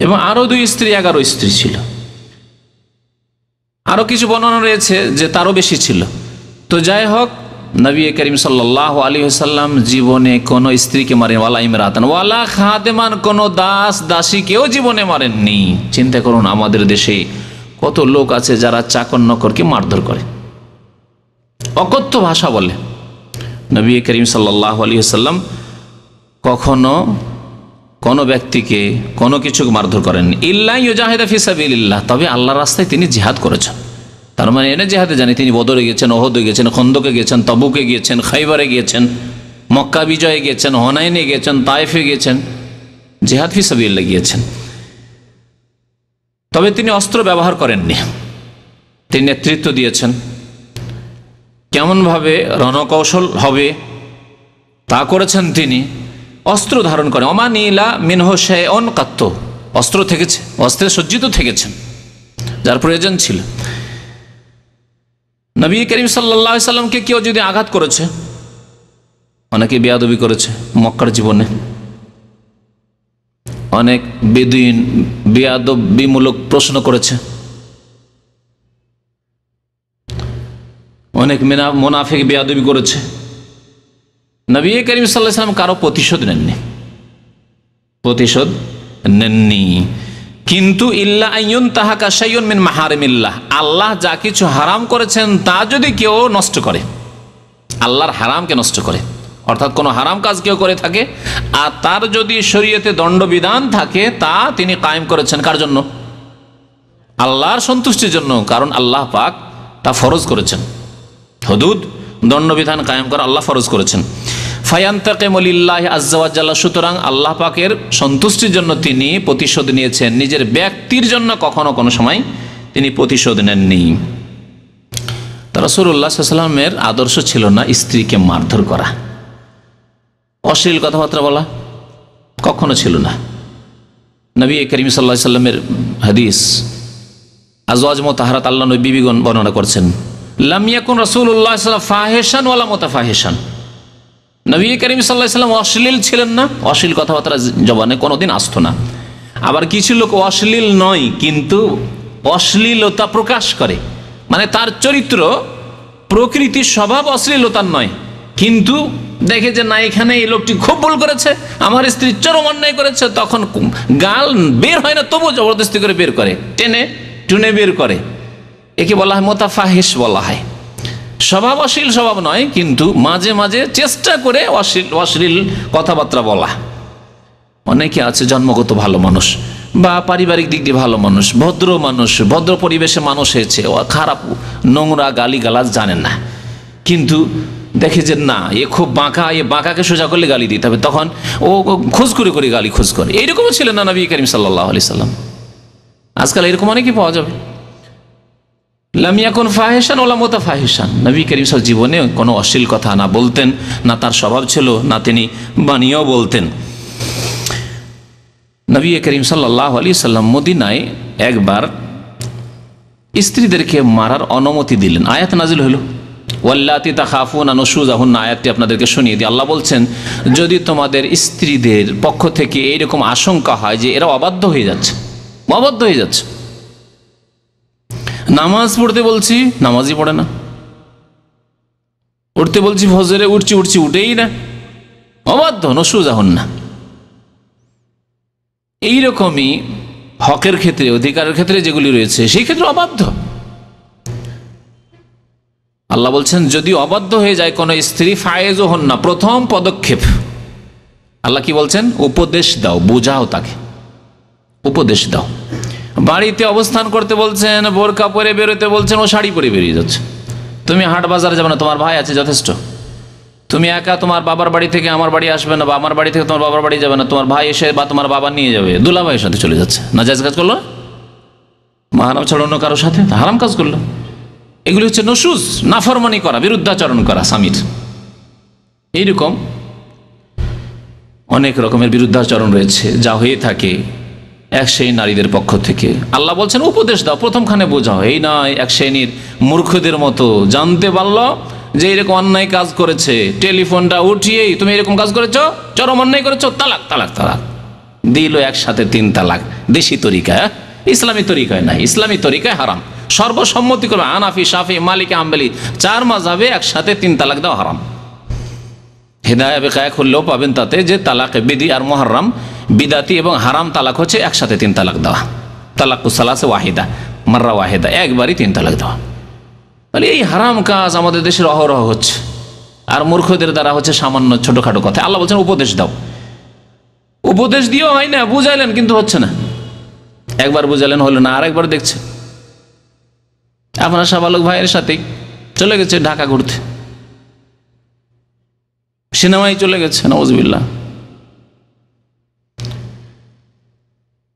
Speaker 4: এবং আরো 2 স্ত্রী, 11 স্ত্রী ছিল। আরো কিছু বর্ণনা রয়েছে যে তারও বেশি ছিল। তো যাই হোক, নবী করিম সাল্লাল্লাহু আলাইহি ওয়াসাল্লাম জীবনে কোনো স্ত্রীকে মারেন, ওয়ালা ইমরাতান ওয়ালা খাদেমান, কোনো দাস দাসীকেও জীবনে মারেননি। চিন্তা করুন, আমাদের দেশে কত লোক আছে যারা চাকর নকরকে মারধর করে, অকথ্য ভাষা বলে। নবী করিম সাল্লাল্লাহু আলাইহি ওয়াসাল্লাম কখনো কোনো ব্যক্তিকে কোনো কিছু মারধর করেননি। ইল্লা ইউজাহিদা ফি সাবিলিল্লাহ, তবে আল্লাহর রাস্তায় তিনি জিহাদ করেছেন। তার মানে এনে জিহাদে জানি তিনি বদরে গিয়েছেন, ওহদে গিয়েছেন, খন্দকে গিয়েছেন, তবুকে গিয়েছেন, খাইবারে গিয়েছেন, মক্কা বিজয়ে গিয়েছেন, হুনাইনে গিয়েছেন, তায়েফে গিয়েছেন, জিহাদ ফি সাবিলিল্লাহ গিয়েছেন। তবে তিনি অস্ত্র ব্যবহার করেননি, তিনি নেতৃত্ব দিয়েছেন। কেমনভাবে রণকৌশল হবে তা করেছেন তিনি। অস্ত্র ধারণ করেন, অমানিলা মিনহু শাইউন কাত্তু, অস্ত্র থেকেছে, অস্ত্রে সজ্জিত থেকেছেন যার প্রয়োজন ছিল। নবী করিম সাল্লাল্লাহু আলাইহি ওয়াসাল্লামকে কেউ যদি আঘাত করেছে, অনেকে বেয়াদবি করেছে মক্কার জীবনে, অনেক বেদুইন বেয়াদবিমূলক প্রশ্ন করেছে, অনেক মুনাফিক বেয়াদবি করেছে। নবী করিম সাল্লাল্লাহু আলাইহি ওয়াসাল্লাম কারো প্রতিশোধ নেননি। কিন্তু ইল্লা আইয়ুনতাহাকা শাইউন মিন মাহারিমিল্লাহ, আল্লাহ যা কিছু হারাম করেছেন তা যদি কেউ নষ্ট করে, আল্লাহর হারামকে নষ্ট করে, অর্থাৎ কোনো হারাম কাজ কেউ করে থাকে আর তার যদি শরীয়তে দণ্ডবিধান থাকে, তা তিনি কায়েম করেছেন কার জন্য? আল্লাহর সন্তুষ্টির জন্য। কারণ আল্লাহ পাক তা ফরজ করেছেন, হুদুদ দণ্ডবিধান কায়েম করা আল্লাহ ফরজ করেছেন। ফায়ান্তাকিমু লিল্লাহি আযজা ওয়া জাল্লা, সুতরাং আল্লাহ পাকের সন্তুষ্টির জন্য তিনি প্রতিশোধ নিয়েছেন, নিজের ব্যক্তির জন্য কখনো কোনো সময় তিনি প্রতিশোধ নেননি। রাসূলুল্লাহ সাল্লাল্লাহু আলাইহি ওয়াসাল্লামের আদর্শ ছিল না স্ত্রীকে মারধর করা, অশ্লীল কথাবার্তা বলা, কখনো ছিল না। নবী করিম সাল্লাল্লাহু আলাইহি ওয়াসাল্লামের হাদিস, আজওয়াজ মুতাহহারাত আল্লাহ নবী বিবিগণ বর্ণনা করছেন, লাম ইয়াকুন রাসূলুল্লাহ সাল্লাল্লাহু আলাইহি ওয়াসাল্লাম ফাহিশান ওয়ালা মুতাফাহিশান, নবী করিম সাল্লাল্লাহু আলাইহি ওয়াসাল্লাম অশ্লীল ছিলেন না, অশ্লীল কথাবার্তা জবানে কোনোদিন আসতো না। আবার কিছু লোক অশ্লীল নয় কিন্তু অশ্লীলতা প্রকাশ করে, মানে তার চরিত্র প্রকৃতির স্বভাব অশ্লীলতার নয়, কিন্তু দেখে যে না, এখানে এই লোকটি খুব ভুল করেছে, আমার স্ত্রী চরম অন্যায় করেছে, তখন গাল বের হয় না, তবুও জবরদস্তি করে বের করে, টেনে টুনে বের করে। একে বলা হয় মুতাফাহিশ বলা হয়। স্বভাব অশ্লীল স্বভাব নয়, কিন্তু মাঝে মাঝে চেষ্টা করে অশ্লীল কথাবার্তা বলা। অনেকে আছে জন্মগত ভালো মানুষ বা পারিবারিক দিক দিয়ে ভালো মানুষ, ভদ্র মানুষ, ভদ্র পরিবেশে মানুষ হয়েছে, ও খারাপ নোংরা গালি গালাজ জানেন না, কিন্তু দেখে যে না এ খুব বাঁকা, এ বাঁকাকে সোজা করলে গালি দিতে হবে, তখন ও খোঁজ করে করে গালি খোঁজ করে। এইরকমও ছিলেন না নবী করিম সাল্লাল্লাহু আলাইহি সাল্লাম। আজকাল এরকম অনেকই পাওয়া যাবে। লাম ইয়াকুন ফাহিশান ওয়ালা মুতাফাহিশান, নবী করিম সাল্লাল্লাহু জীবনে কোনো অশ্লীল কথা না বলতেন, না তার স্বভাব ছিল, না তিনি বানিয়েও বলতেন। নবী করিম সাল্লাল্লাহু আলাইহি সাল্লাম মদিনায় একবার স্ত্রীদেরকে মারার অনুমতি দিলেন। আয়াত নাজিল হলো, ওয়াল্লাতি তাখাফুনা নুশুজাহুন্না, আয়াতটি আপনাদেরকে শুনিয়ে দিই। আল্লাহ বলছেন, যদি তোমাদের স্ত্রীদের পক্ষ থেকে এইরকম আশঙ্কা হয় যে এরা অবাধ্য হয়ে যাচ্ছে, নামাজ পড়তে বলছি নামাজই পড়ে না, উঠতে বলছি ফজরে উঠছি উঠেই না, অবাধ্য, নুশুজাহুন্না। এইরকমই হকের ক্ষেত্রে, অধিকারের ক্ষেত্রে যেগুলি রয়েছে সেই ক্ষেত্রে অবাধ্য। আল্লাহ বলছেন যদি অবাধ্য হয়ে যায় কোন স্ত্রী, ফায়েজও হন না, প্রথম পদক্ষেপ আল্লাহ কি বলছেন, উপদেশ দাও, বোঝাও তাকে, উপদেশ দাও। বাড়িতে অবস্থান করতে বলছেন, বোরকা পরে বেরোতে বলছেন, ও শাড়ি পরে বেরিয়ে যাচ্ছে। তুমি হাট বাজারে যাবে না, তোমার ভাই আছে যথেষ্ট। তুমি একা তোমার বাবার বাড়ি থেকে আমার বাড়ি আসবে না, বা আমার বাড়ি থেকে তোমার বাবার বাড়ি যাবে না, তোমার ভাই এসে বা তোমার বাবা নিয়ে যাবে, দুলাভাইয়ের সাথে চলে যাচ্ছে, নাজায়েজ কাজ করলো, মাহারাম ছাড়া অন্য কারোর সাথে হারাম কাজ করলো। এগুলি হচ্ছে নশুজ, নাফরমানি করা, বিরুদ্ধাচরণ করা স্বামীর। এইরকম অনেক রকমের বিরুদ্ধাচরণ রয়েছে যা হয়ে থাকে এক সেই নারীদের পক্ষ থেকে। আল্লাহ বলছেন উপদেশ দাও, প্রথমখানে বোঝাও। এই নয় এক শ্রেণীর মূর্খদের মতো জানতে পারলো যে এরকম অন্যায় কাজ করেছে, টেলিফোনটা উঠিয়েই তুমি এরকম কাজ করেছো, চরম অন্যায় করেছো, তালাক তালাক তালাক দিল, একসাথে 3 তালাক। দেশি তরিকায়, ইসলামী তরিকায় নাই, ইসলামী তরিকায় হারাম। সর্বসম্মতি করবে হানাফি, শাফি, মালিকি, হাম্বলি 4 মাযহাবে একসাথে 3 তালাক দেওয়া হারাম। হিদায়ায়ে বেকায়া খুললেও পাবেন তাতে যে তালাকে বিদি আর মুহাররম, বিদাতি এবং হারাম তালাক হচ্ছে একসাথে 3 তালাক দেওয়া। তালাকুস সালাসে ওয়াহিদা, মাররা ওয়াহিদা, একবারই 3 তালাক দেওয়া। তাহলে এই হারাম কাজ আমাদের দেশের অহরহ হচ্ছে, আর মূর্খদের দ্বারা হচ্ছে সামান্য ছোটখাটো কথা। আল্লাহ বলছেন উপদেশ দাও। উপদেশ দিয়েও হয় না, বুঝাইলেন কিন্তু হচ্ছে না। একবার বুঝালেন হলো না, আরেকবার দেখছে আপনার সাবালক ভাইয়ের সাথে চলে গেছে ঢাকা ঘুরতে, সিনেমায় চলে গেছে, নাউযুবিল্লাহ।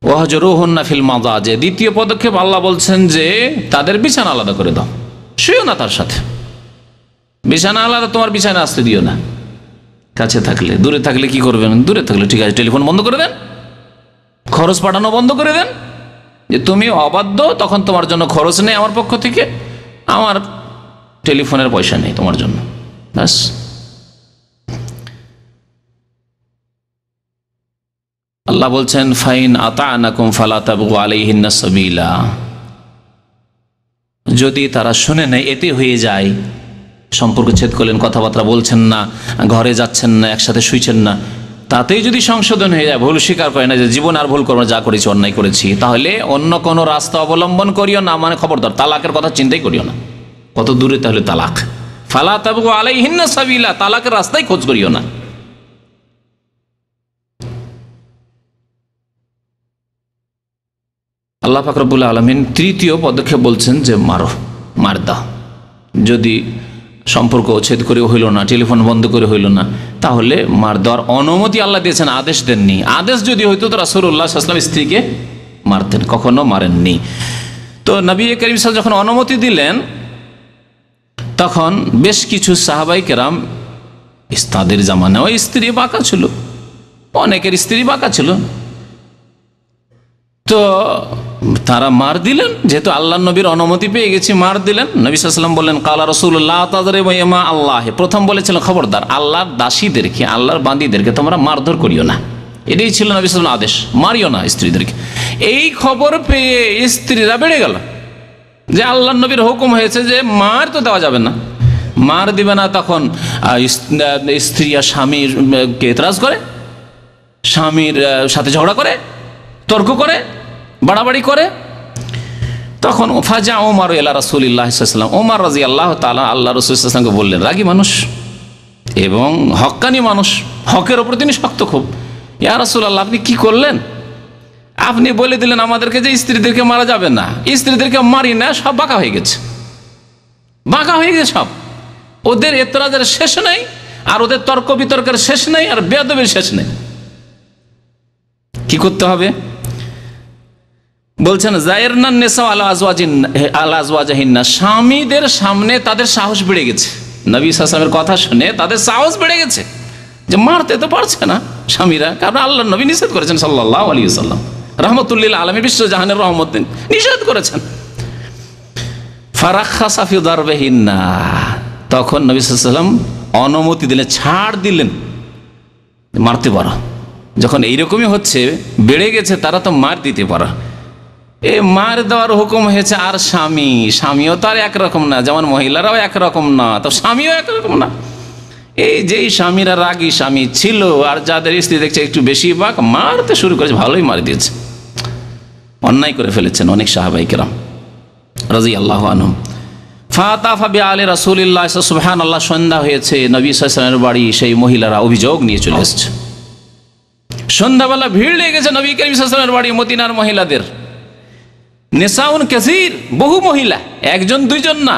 Speaker 4: ওয়াহজুরুহুন্না ফিল মাযাজি, দ্বিতীয় পদক্ষেপ আল্লাহ বলছেন যে তাদের বিছানা আলাদা করে দাও, শুয়েও না তার সাথে, বিছানা আলাদা, তোমার বিছানা আসতে দিও না। কাছে থাকলে, দূরে থাকলে কি করবেন? দূরে থাকলে ঠিক আছে, টেলিফোন বন্ধ করে দেন, খরচ পাঠানো বন্ধ করে দেন। যে তুমি অবাধ্য, তখন তোমার জন্য খরচ নেই আমার পক্ষ থেকে, আমার টেলিফোনের পয়সা নেই তোমার জন্য, ব্যাস। আল্লাহ বলছেন ফাইন আতা'নাকুম ফালা তাবগু আলাইহিন্না সাবিলা, যদি তারা শুনে নেয়, এতে হয়ে যায়, সম্পর্ক ছেদ করলেন, কথাবার্তা বলছেন না, ঘরে যাচ্ছেন না, একসাথে শুইছেন না, তাতেই যদি সংশোধন হয়ে যায়, ভুল স্বীকার করে না যে জীবন আর ভুল করবো, যা করেছি অন্যায় করেছি, তাহলে অন্য কোনো রাস্তা অবলম্বন করিও না, মানে খবরদার তালাকের কথা চিন্তাই করিও না। কত দূরে তাহলে তালাক। ফালা তাবগু আলাইহিন্না সাবিলা, তালাকের রাস্তায় খোঁজ করিও না। আল্লাহ পাক রব্বুল আলামিন তৃতীয় পদক্ষেপ বলছেন যে মারো, মার দাও। যদি সম্পর্ক ছেদ করে হইল না, টেলিফোন বন্ধ করে হইল না, তাহলে মার দেওয়ার অনুমতি আল্লাহ দিয়েছেন, আদেশ দেননি। আদেশ যদি হইতো তো রাসূলুল্লাহ সাল্লাল্লাহু আলাইহি ওয়াসাল্লাম স্ত্রীকে মারতেন, কখনো মারেননি। তো নবী করিম সাল্লাল্লাহু আলাইহি ওয়াসাল্লাম যখন অনুমতি দিলেন, তখন বেশ কিছু সাহাবায়ে কেরাম, তাদের জামানায় ওই স্ত্রী বাঁকা ছিল, অনেকের স্ত্রী বাঁকা ছিল, তো তারা মার দিলেন। যেহেতু আল্লাহ নবীর অনুমতি পেয়ে গেছি, মার দিলেন। নবী সাল্লাল্লাহু আলাইহি ওয়াসাল্লাম বললেন কালা রাসূলুল্লাহ তাযরিবু ইমা আল্লাহ, প্রথম বলেছিলেন খবরদার আল্লাহর দাসীদেরকে, আল্লাহর বান্দীদেরকে তোমরা মারধর করিও না। এটাই ছিল নবী সাল্লাল্লাহু আলাইহি ওয়াসাল্লাম আদেশ, মারিও না স্ত্রীদেরকে। এই খবর পেয়ে স্ত্রীরা বেড়ে গেল যে আল্লাহ নবীর হুকুম হয়েছে যে মার তো দেওয়া যাবে না, মার দিবে না, তখন স্ত্রী আর স্বামীকে এতরাজ করে, স্বামীর সাথে ঝগড়া করে, তর্ক করে, বাড়াবাড়ি করে। তখন ফাজা ওমর ইলা রাসূলিল্লাহ সাল্লাল্লাহু আলাইহি ওয়াসাল্লাম, ওমর রাদিয়াল্লাহু তাআলা আল্লাহ রাসূল সাল্লাল্লাহু আলাইহি ওয়াসাল্লামকে বললেন, রাগী মানুষ এবং হক্কানি মানুষ, হকের ওপর তিনি শক্ত খুব। ইয়া রাসূলুল্লাহ, আপনি কি করলেন? আপনি বলে দিলেন আমাদেরকে যে স্ত্রীদেরকে মারা যাবে না। স্ত্রীদেরকে মারি না, সব বাঁকা হয়ে গেছে, বাঁকা হয়ে গেছে সব। ওদের এতরাজের শেষ নেই, আর ওদের তর্ক বিতর্কের শেষ নেই, আর বেয়াদবির শেষ নেই। কি করতে হবে? বলছেন জায়রনান নিসা আলা আজওয়াজিহিন্না, স্বামীদের সামনে তাদের সাহস বেড়ে গেছে। নবী সাল্লাল্লাহু আলাইহি ওয়াসাল্লামের কথা শুনে তাদের সাহস বেড়ে গেছে যে মারতে তো পারছে না স্বামীরা, কারণ আল্লাহর নবী নিষেধ করেছেন সাল্লাল্লাহু আলাইহি ওয়াসাল্লাম, রাহমাতুল আলামিন, বিশ্বজাহানের রহমত নিষেধ করেছেন। ফারাখাসা ফি দারবিহিন্না, তখন নবী সাল্লাল্লাহু আলাইহি ওয়াসাল্লাম অনুমতি দিলেন, ছাড় দিলেন, মারতে পারো। যখন এইরকমই হচ্ছে, বেড়ে গেছে, তারা তো মার দিতে পারো। এই মার দেওয়ার হুকুম হয়েছে। আর স্বামীও তো আর একরকম না, যেমন মহিলারাও একরকম না, তো স্বামীও একরকম না। এই যেই স্বামীরা রাগী স্বামী ছিল, আর যাদের স্ত্রী দেখছে একটু বেশি বাক, মারতে শুরু করেছে, ভালোই মার দিয়েছে, অন্যায় করে ফেলেছেন অনেক সাহাবায়ে কেরাম রাদিয়াল্লাহু আনহুম। ফাতাফা বিআলি রাসূলিল্লাহ সুবহানাল্লাহ, সন্ধ্যা হয়েছে, নবী সাল্লাল্লাহু আলাইহি ওয়াসাল্লামের বাড়ি সেই মহিলারা অভিযোগ নিয়ে চলে এসেছে। সন্ধ্যাবেলা ভিড় লেগে গেছে নবী করিম সাল্লাল্লাহু আলাইহি ওয়াসাল্লামের বাড়ি, মদিনার মহিলাদের। নিসাউন কাসীর, বহু মহিলা, একজন দুইজন না,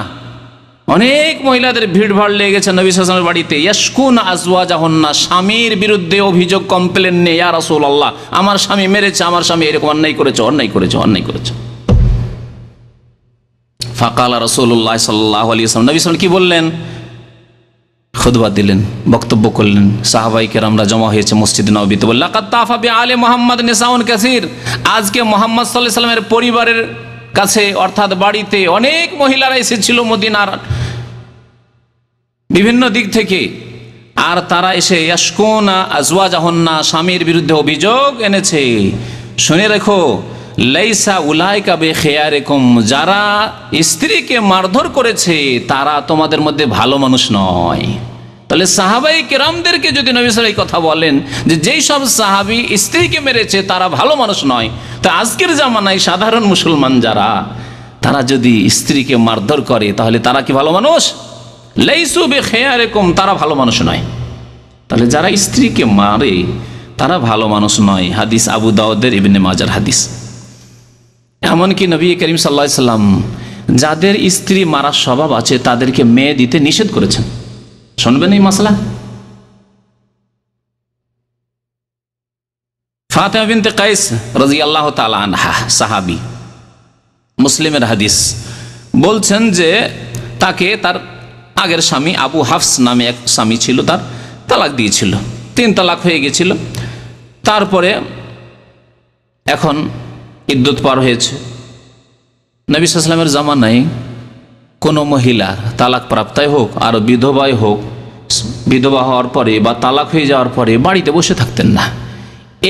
Speaker 4: অনেক মহিলাদের ভিড় ভাড় লেগে গেছে নবী সাল্লাল্লাহু আলাইহি ওয়াসাল্লামের বাড়িতে। ইয়াশকুনা আজওয়াজাহুন্না, স্বামীর বিরুদ্ধে অভিযোগ, কমপ্লেন নিয়ে, ইয়া রাসূলুল্লাহ, আমার স্বামী মেরেছে, আমার স্বামী এরকম অন্যায় করেছে, অন্যায় করেছে, অন্যায় করেছে। ফাকালা রাসূলুল্লাহ সাল্লাল্লাহু আলাইহি ওয়াসাল্লাম, নবী সাল্লাল্লাহু আলাইহি ওয়াসাল্লাম কি বললেন? খুতবা দিলেন, বক্তব্য করলেন। সাহাবায়ে কেরামরা জমা হয়েছে মসজিদে নববীতে, বললেন লাকাদ তাফা বিআলি মুহাম্মদ নিসাউন কাসীর, আজকে মুহাম্মদ সাল্লাল্লাহু আলাইহি ওয়াসাল্লামের পরিবারের কাছে, অর্থাৎ বাড়িতে অনেক মহিলারা এসেছিল মদিনার বিভিন্ন দিক থেকে, আর তারা এসে ইয়াশকুনা আজওয়াজাহুন্না, স্বামীর বিরুদ্ধে অভিযোগ এনেছে। শুনে রেখো, লাইসা উলাইকা বিখিয়ারিকুম, যারা স্ত্রীকে মারধর করেছে তারা তোমাদের মধ্যে ভালো মানুষ নয়। তাহলে সাহাবায়ে কেরামদেরকে যদি নবী সাল্লাল্লাহু আলাইহি ওয়াসাল্লাম কথা বলেন যে যেই সব সাহাবী স্ত্রীকে মেরেছে তারা ভালো মানুষ নয়, তা আজকের জামানায় সাধারণ মুসলমান যারা, তারা যদি স্ত্রীকে মারধর করে তাহলে তারা কি ভালো মানুষ? লাইসু বিখিয়ারিকুম, তারা ভালো মানুষ নয়। তাহলে যারা স্ত্রীকে মারে তারা ভালো মানুষ নয়। হাদিস আবু দাউদের, ইবনে মাজার হাদিস। এমনকি নবী করিম সাল্লাল্লাহু আলাইহি ওয়াসাল্লাম যাদের স্ত্রী মারার স্বভাব আছে তাদেরকে মেয়ে দিতে নিষেধ করেছেন। শুনবেন এই মাসলা? ফাতিমা বিনতে কায়েস রাদিয়াল্লাহু তাআলা আনহা, সাহাবী, মুসলিমের হাদিস, বলছেন যে তাকে তার আগের স্বামী আবু হাফস নামে এক স্বামী ছিল, তার তালাক দিয়েছিল, 3 তালাক হয়ে গেছিল। তারপরে এখন ইদ্যত পার হয়েছে। নবী সাল্লাল্লাহু আলাইহি ওয়াসাল্লামের জামানায় কোনো মহিলা তালাক প্রাপ্তাই হোক আর বিধবাই হোক, বিধবা হওয়ার পরে বা তালাক হয়ে যাওয়ার পরে বাড়িতে বসে থাকতেন না।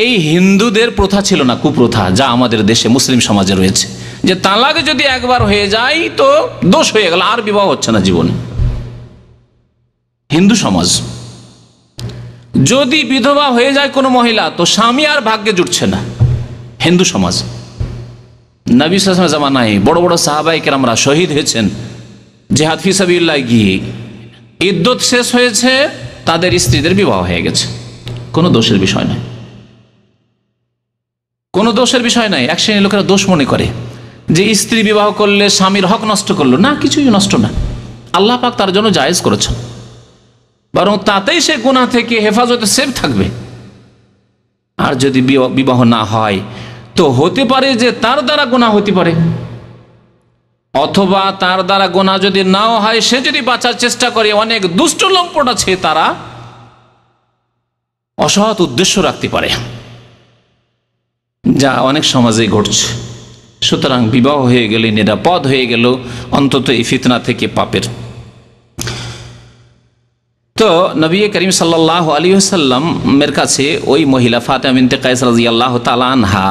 Speaker 4: এই হিন্দুদের প্রথা ছিল না, কুপ্রথা, যা আমাদের দেশে মুসলিম সমাজে রয়েছে, যে তালাক যদি একবার হয়ে যায় তো দোষ হয়ে গেল, আর বিবাহ হচ্ছে না জীবনে। হিন্দু সমাজ, যদি বিধবা হয়ে যায় কোনো মহিলা তো স্বামী আর ভাগ্যে জুটছে না, হিন্দু সমাজ। নবী সাল্লাল্লাহু আলাইহি ওয়াসাল্লামের জামানায় বড় বড় সাহাবায়ে কেরামরা শহীদ হয়েছেন জিহাদ ফি সাবিলিল্লাহ গিয়ে, ইদ্যত শেষ হয়েছে, তাদের স্ত্রীদের বিবাহ হয়ে গেছে, কোনো দোষের বিষয় নয়, কোনো দোষের বিষয় নাই। এক শ্রেণীর লোকেরা দোষ মনে করে যে স্ত্রী বিবাহ করলে স্বামীর হক নষ্ট করলো, না, কিছুই নষ্ট না, আল্লাহ পাক তার জন্য জায়েজ করেছেন, বরং তাতেই সে গুনাহ থেকে হেফাজতে সেফ থাকবে। আর যদি বিবাহ না হয় তো হতে পারে যে তার দ্বারা গুনাহ হতে পারে, অথবা তার দ্বারা গুনাহ যদি নাও হয়, সে যদি বাঁচার চেষ্টা করে, অনেক দুষ্ট লম্পট আছে তারা অসৎ উদ্দেশ্য রাখতে পারে, যা অনেক সমাজে ঘটছে। সুতরাং বিবাহ হয়ে গেলে নিরাপদ হয়ে গেল অন্তত এই ফিতনা থেকে, পাপের। তো নবী করিম সাল্লাল্লাহু আলাইহি ওয়াসাল্লামের কাছে ওই মহিলা ফাতিমা বিনতে কায়েস রাদিয়াল্লাহু তাআলা আনহা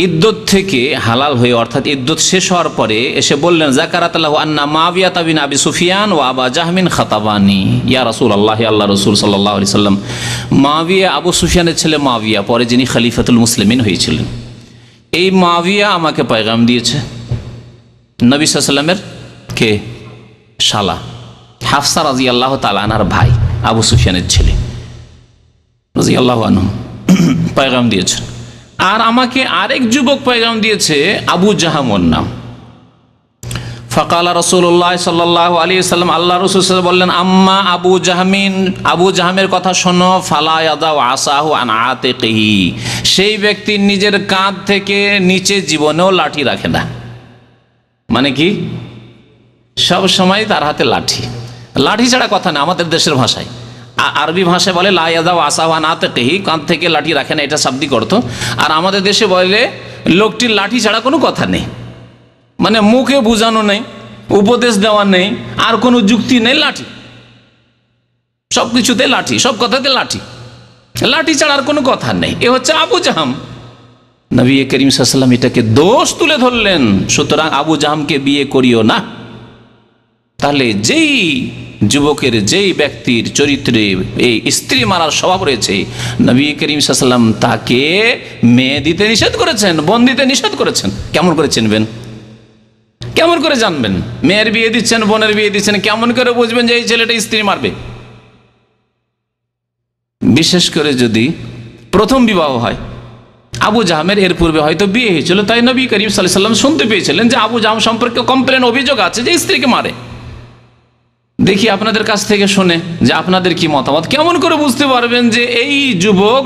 Speaker 4: ইদ্যত থেকে হালাল হয়ে, অর্থাৎ ইদ্যত শেষ হওয়ার পরে এসে বললেন, যাকারাতাল্লাহু আন্না মুআবিয়া বিন আবি সুফিয়ান ওয়া আবা জাহমিন খাতাবানি ইয়া রাসূলুল্লাহ, আল্লাহ রাসূল সাল্লাল্লাহু আলাইহি সাল্লাম। মুআবিয়া আবু সুফিয়ানের ছেলে মুআবিয়া, পরে যিনি খলিফাতুল মুসলিমিন হয়েছিলেন, এই মুআবিয়া আমাকে পয়গাম দিয়েছে। নবী সাল্লাল্লাহু আলাইহি সাল্লামের কে শালা হাফসা রাদিয়াল্লাহু তাআলা আনহার ভাই, আবু সুফিয়ানের ছেলে রাদিয়াল্লাহু আনহু পয়গাম দিয়েছেন। আর আমাকে আরেক যুবক পয়গাম দিয়েছে, আবু জাহাম ওর নাম। ফাকালা রাসূলুল্লাহ সাল্লাল্লাহু আলাইহি ওয়াসাল্লাম, আল্লাহ রাসূল বললেন, আম্মা আবু জাহমিন, আবু জাহামের কথা শোনো, ফালা ইয়াদাউ আসাহু আন আতিকিহি, সেই ব্যক্তি নিজের কাঁধ থেকে নিচে জীবনেও লাঠি রাখে না। মানে কি, সব সময় তার হাতে লাঠি, লাঠি ছাড়া কথা না। আমাদের দেশের ভাষায়, আরবি ভাষায় বলে লা ইয়াদাউ আসাহু আন আতিকিহি, কাঁধ থেকে লাঠি রাখে না, এটা শাব্দিক অর্থ। আর আমাদের দেশে বলে লোকটির লাঠি ছাড়া কোনো কথা নেই, মানে মুখে বোঝানো নেই, উপদেশ দেওয়া নেই, আর কোনো যুক্তি নেই, লাঠি, সব কিছুতে লাঠি, সব কথাতে লাঠি, লাঠি ছাড়া আর কোনো কথা নেই। এ হচ্ছে আবু জাহাম। নবী করিম সাল্লাল্লাহু আলাইহি ওয়াসাল্লাম এটাকে দোষ তুলে ধরলেন, সুতরাং আবু জাহামকে বিয়ে করিও না। তাহলে যেই যুবকের, যেই ব্যক্তির চরিত্রে এই স্ত্রী মারার স্বভাব রয়েছে, নবী করিম সাল্লাল্লাহু আলাইহি ওয়াসাল্লাম তাকে মেয়ে দিতে নিষেধ করেছেন, বোন দিতে নিষেধ করেছেন। কেমন করে চিনবেন, কেমন করে জানবেন? মেয়ের বিয়ে দিচ্ছেন, বোনের বিয়ে দিচ্ছেন, কেমন করে বুঝবেন যে এই ছেলেটা স্ত্রী মারবে? বিশেষ করে যদি প্রথম বিবাহ হয়, আবু জাহামের এর পূর্বে হয়তো বিয়ে হয়েছিল, তাই নবী করিম সাল্লাল্লাহু আলাইহি ওয়াসাল্লাম শুনতে পেয়েছিলেন যে আবু জাহাম সম্পর্কে কমপ্লেন, অভিযোগ আছে যে স্ত্রীকে মারে। দেখি আপনাদের কাছ থেকে শুনে যে আপনাদের কি মতামত। কেমন করে বুঝতে পারবেন যে এই যুবক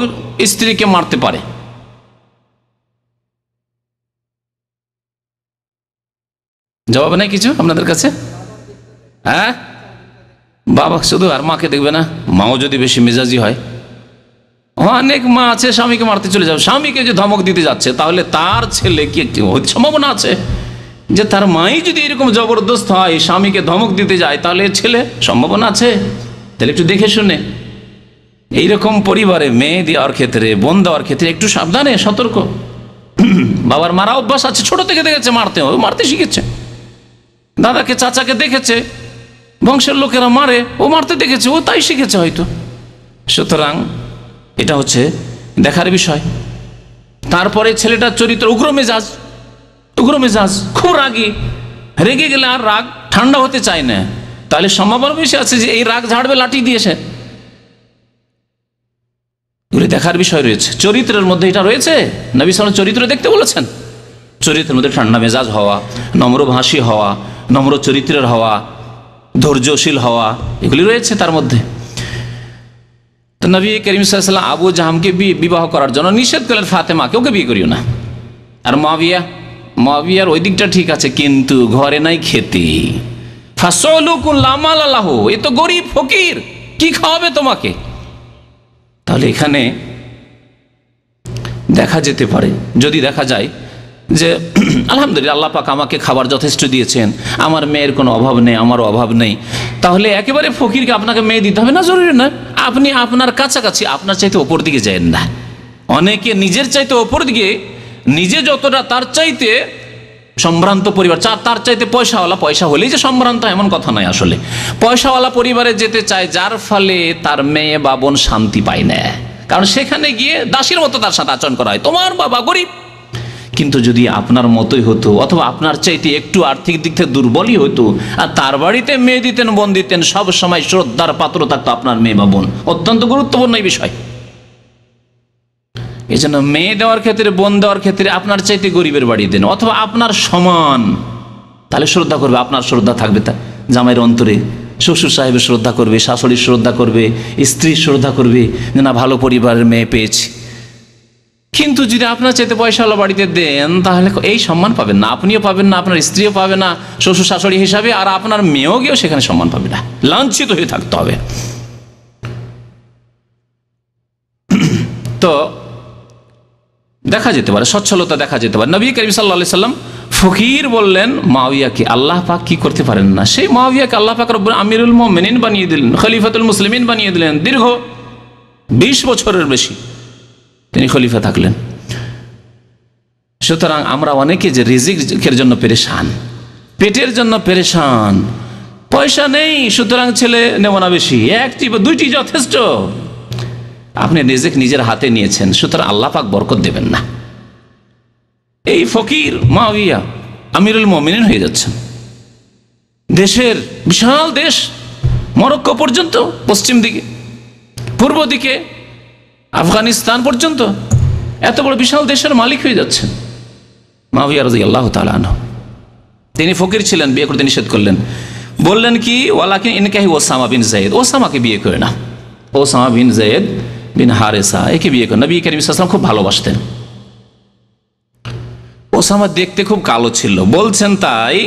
Speaker 4: স্ত্রীকে মারতে পারে? জবাব নেই কিছু আপনাদের কাছে? হ্যাঁ, বাবা শুধু, আর মাকে দেখবে না? মাও যদি বেশি মেজাজি হয়, অনেক মা আছে স্বামীকে মারতে চলে যাবে, স্বামীকে যে ধমক দিতে যাচ্ছে, তাহলে তার ছেলে কি সম্ভাবনা আছে যে তার মাই যদি এরকম জবরদস্ত হয়, স্বামীকে ধমক দিতে যায়, তাহলে ছেলে সম্ভাবনা আছে? তাহলে একটু দেখে শুনে এইরকম পরিবারে মেয়ে দেওয়ার ক্ষেত্রে, বোন দেওয়ার ক্ষেত্রে একটু সাবধানে, সতর্ক। বাবার মারা অভ্যাস আছে, ছোট থেকে দেখেছে মারতে, মারতে শিখেছে। দাদাকে, চাচাকে দেখেছে, বংশের লোকেরা মারে, ও মারতে দেখেছে, ও তাই শিখেছে হয়তো। সুতরাং এটা হচ্ছে দেখার বিষয়। তারপরে ছেলেটার চরিত্র উগ্র মেজাজ, উগ্র মেজাজ, খুব রাগী, রেগে গেলে আর রাগ ঠান্ডা হতে চায় না, তাহলে সম্ভাবনা বেশি আছে যে এই রাগ ঝাড়বে লাঠি দিয়েছে। দেখার বিষয় রয়েছে, চরিত্রের মধ্যে এটা রয়েছে। নবী সাল্লাল্লাহু আলাইহি ওয়াসাল্লাম চরিত্র দেখতে বলেছেন। চরিত্রের মধ্যে ঠান্ডা মেজাজ হওয়া, নম্রভাষী হওয়া, নম্র চরিত্রের হওয়া, ধৈর্যশীল হওয়া, এগুলি রয়েছে তার মধ্যে। তো নবী করিম সাল্লাল্লাহু আলাইহি ওয়াসাল্লাম আবু জাহামকে বিবাহ করার জন্য নিষেধ করলেন, ফাতেমাকে, ওকে বিয়ে করিও না। আর মুআবিয়ার ওই দিকটা ঠিক আছে, কিন্তু ঘরে নাই খেতে। ফাসলুকুন লা মাল লাহু, এ তো গরিব ফকির, কি খাওয়াবে তোমাকে? তাহলে এখানে দেখা যেতে পারে, যদি দেখা যায় যে আলহামদুলিল্লাহ আল্লাহ পাক আমাকে খাবার যথেষ্ট দিয়েছেন, আমার মেয়ের কোনো অভাব নেই, আমারও অভাব নেই, তাহলে একেবারে ফকিরকে আপনাকে মেয়ে দিতে হবে না, জরুরি না। আপনি আপনার কাছাকাছি, আপনার চাইতে ওপর দিকে যাবেন না। অনেকে নিজের চাইতে ওপর দিকে, নিজে যতটা তার চাইতে সম্ভ্রান্ত পরিবার, তার চাইতে পয়সাওয়ালা, পয়সা হলেই যে সম্ভ্রান্ত এমন কথা নয়। আসলে পয়সাওয়ালা পরিবারে যেতে চায়, যার ফলে তার মেয়ে বা বোন শান্তি পায় না, কারণ সেখানে গিয়ে দাসীর মতো তার সাথে আচরণ করা হয়। তোমার বাবা গরিব, কিন্তু যদি আপনার মতোই হতো, অথবা আপনার চাইতে একটু আর্থিক দিক থেকে দুর্বলই হতো, আর তার বাড়িতে মেয়ে দিতেন, বোন দিতেন, সব সময় শ্রদ্ধার পাত্র থাকতো আপনার মেয়ে বা বোন, অত্যন্ত গুরুত্বপূর্ণ এই বিষয়। এই জন্য মেয়ে দেওয়ার ক্ষেত্রে, বোন দেওয়ার ক্ষেত্রে আপনার চাইতে গরিবের বাড়ি দেন, অথবা আপনার সমান, তাহলে শ্রদ্ধা করবে, আপনার শ্রদ্ধা থাকবে তা জামাইয়ের অন্তরে, শ্বশুর সাহেবের শ্রদ্ধা করবে, শাশুড়ির শ্রদ্ধা করবে, স্ত্রীর শ্রদ্ধা করবে, যে না ভালো পরিবারের মেয়ে পেয়েছি। কিন্তু যদি আপনার চাইতে পয়সাওয়ালা বাড়িতে দেন, তাহলে এই সম্মান পাবেন না, আপনিও পাবেন না, আপনার স্ত্রীও পাবে না শ্বশুর শাশুড়ি হিসাবে, আর আপনার মেয়েও গিয়েও সেখানে সম্মান পাবে না, লাঞ্ছিত হয়ে থাকতে হবে। তো দেখা যেতে পারে, সচ্ছলতা দেখা যেতে পারে। নবী করিম সাল্লাল্লাহু আলাইহি সাল্লাম ফকির বললেন মুআবিয়াকে, আল্লাহ পাক কি করতে পারেন না? সেই মুআবিয়াকে আল্লাহ পাক রব্বুল আমিরুল মুমিনিন বানিয়ে দিলেন, খলিফাতুল মুসলিমিন বানিয়ে দিলেন। দীর্ঘ 20 বছরের বেশি তিনি খলিফা থাকলেন। সুতরাং আমরা অনেকে যে রিজিকের জন্য পেরেশান, পেটের জন্য পেরেশান, পয়সা নেই সুতরাং ছেলে নেব না বেশি, একটি বা দুইটি যথেষ্ট। আপনি রিজিক নিজের হাতে নিয়েছেন, সুতরাং আল্লাহ পাক বরকত দেবেন না। এই ফকির মুআবিয়া আমিরুল মুমিনিন হয়ে যাচ্ছেন। দেশের বিশাল দেশ, মরক্কো পর্যন্ত, পশ্চিম দিকে, পূর্ব দিকে আফগানিস্তান পর্যন্ত এত বড় বিশাল দেশের মালিক হয়ে যাচ্ছেন মুআবিয়া রাদিয়াল্লাহু তাআলা আনহু। তিনি ফকির ছিলেন, বিয়ে করতে নিষেধ করলেন। বললেন কি, ওয়ালাকিন ইনকাহি ওসামা বিন যায়েদ, ওসামাকে বিয়ে করে না, ওসামা বিন যায়েদ বিন হারেসা একে বিয়ে করে। নবী করিম সাল্লাল্লাহু আলাইহি ওয়াসাল্লাম খুব ভালোবাসতেন। ওসামা দেখতে খুব কালো ছিল। বলছেন তাই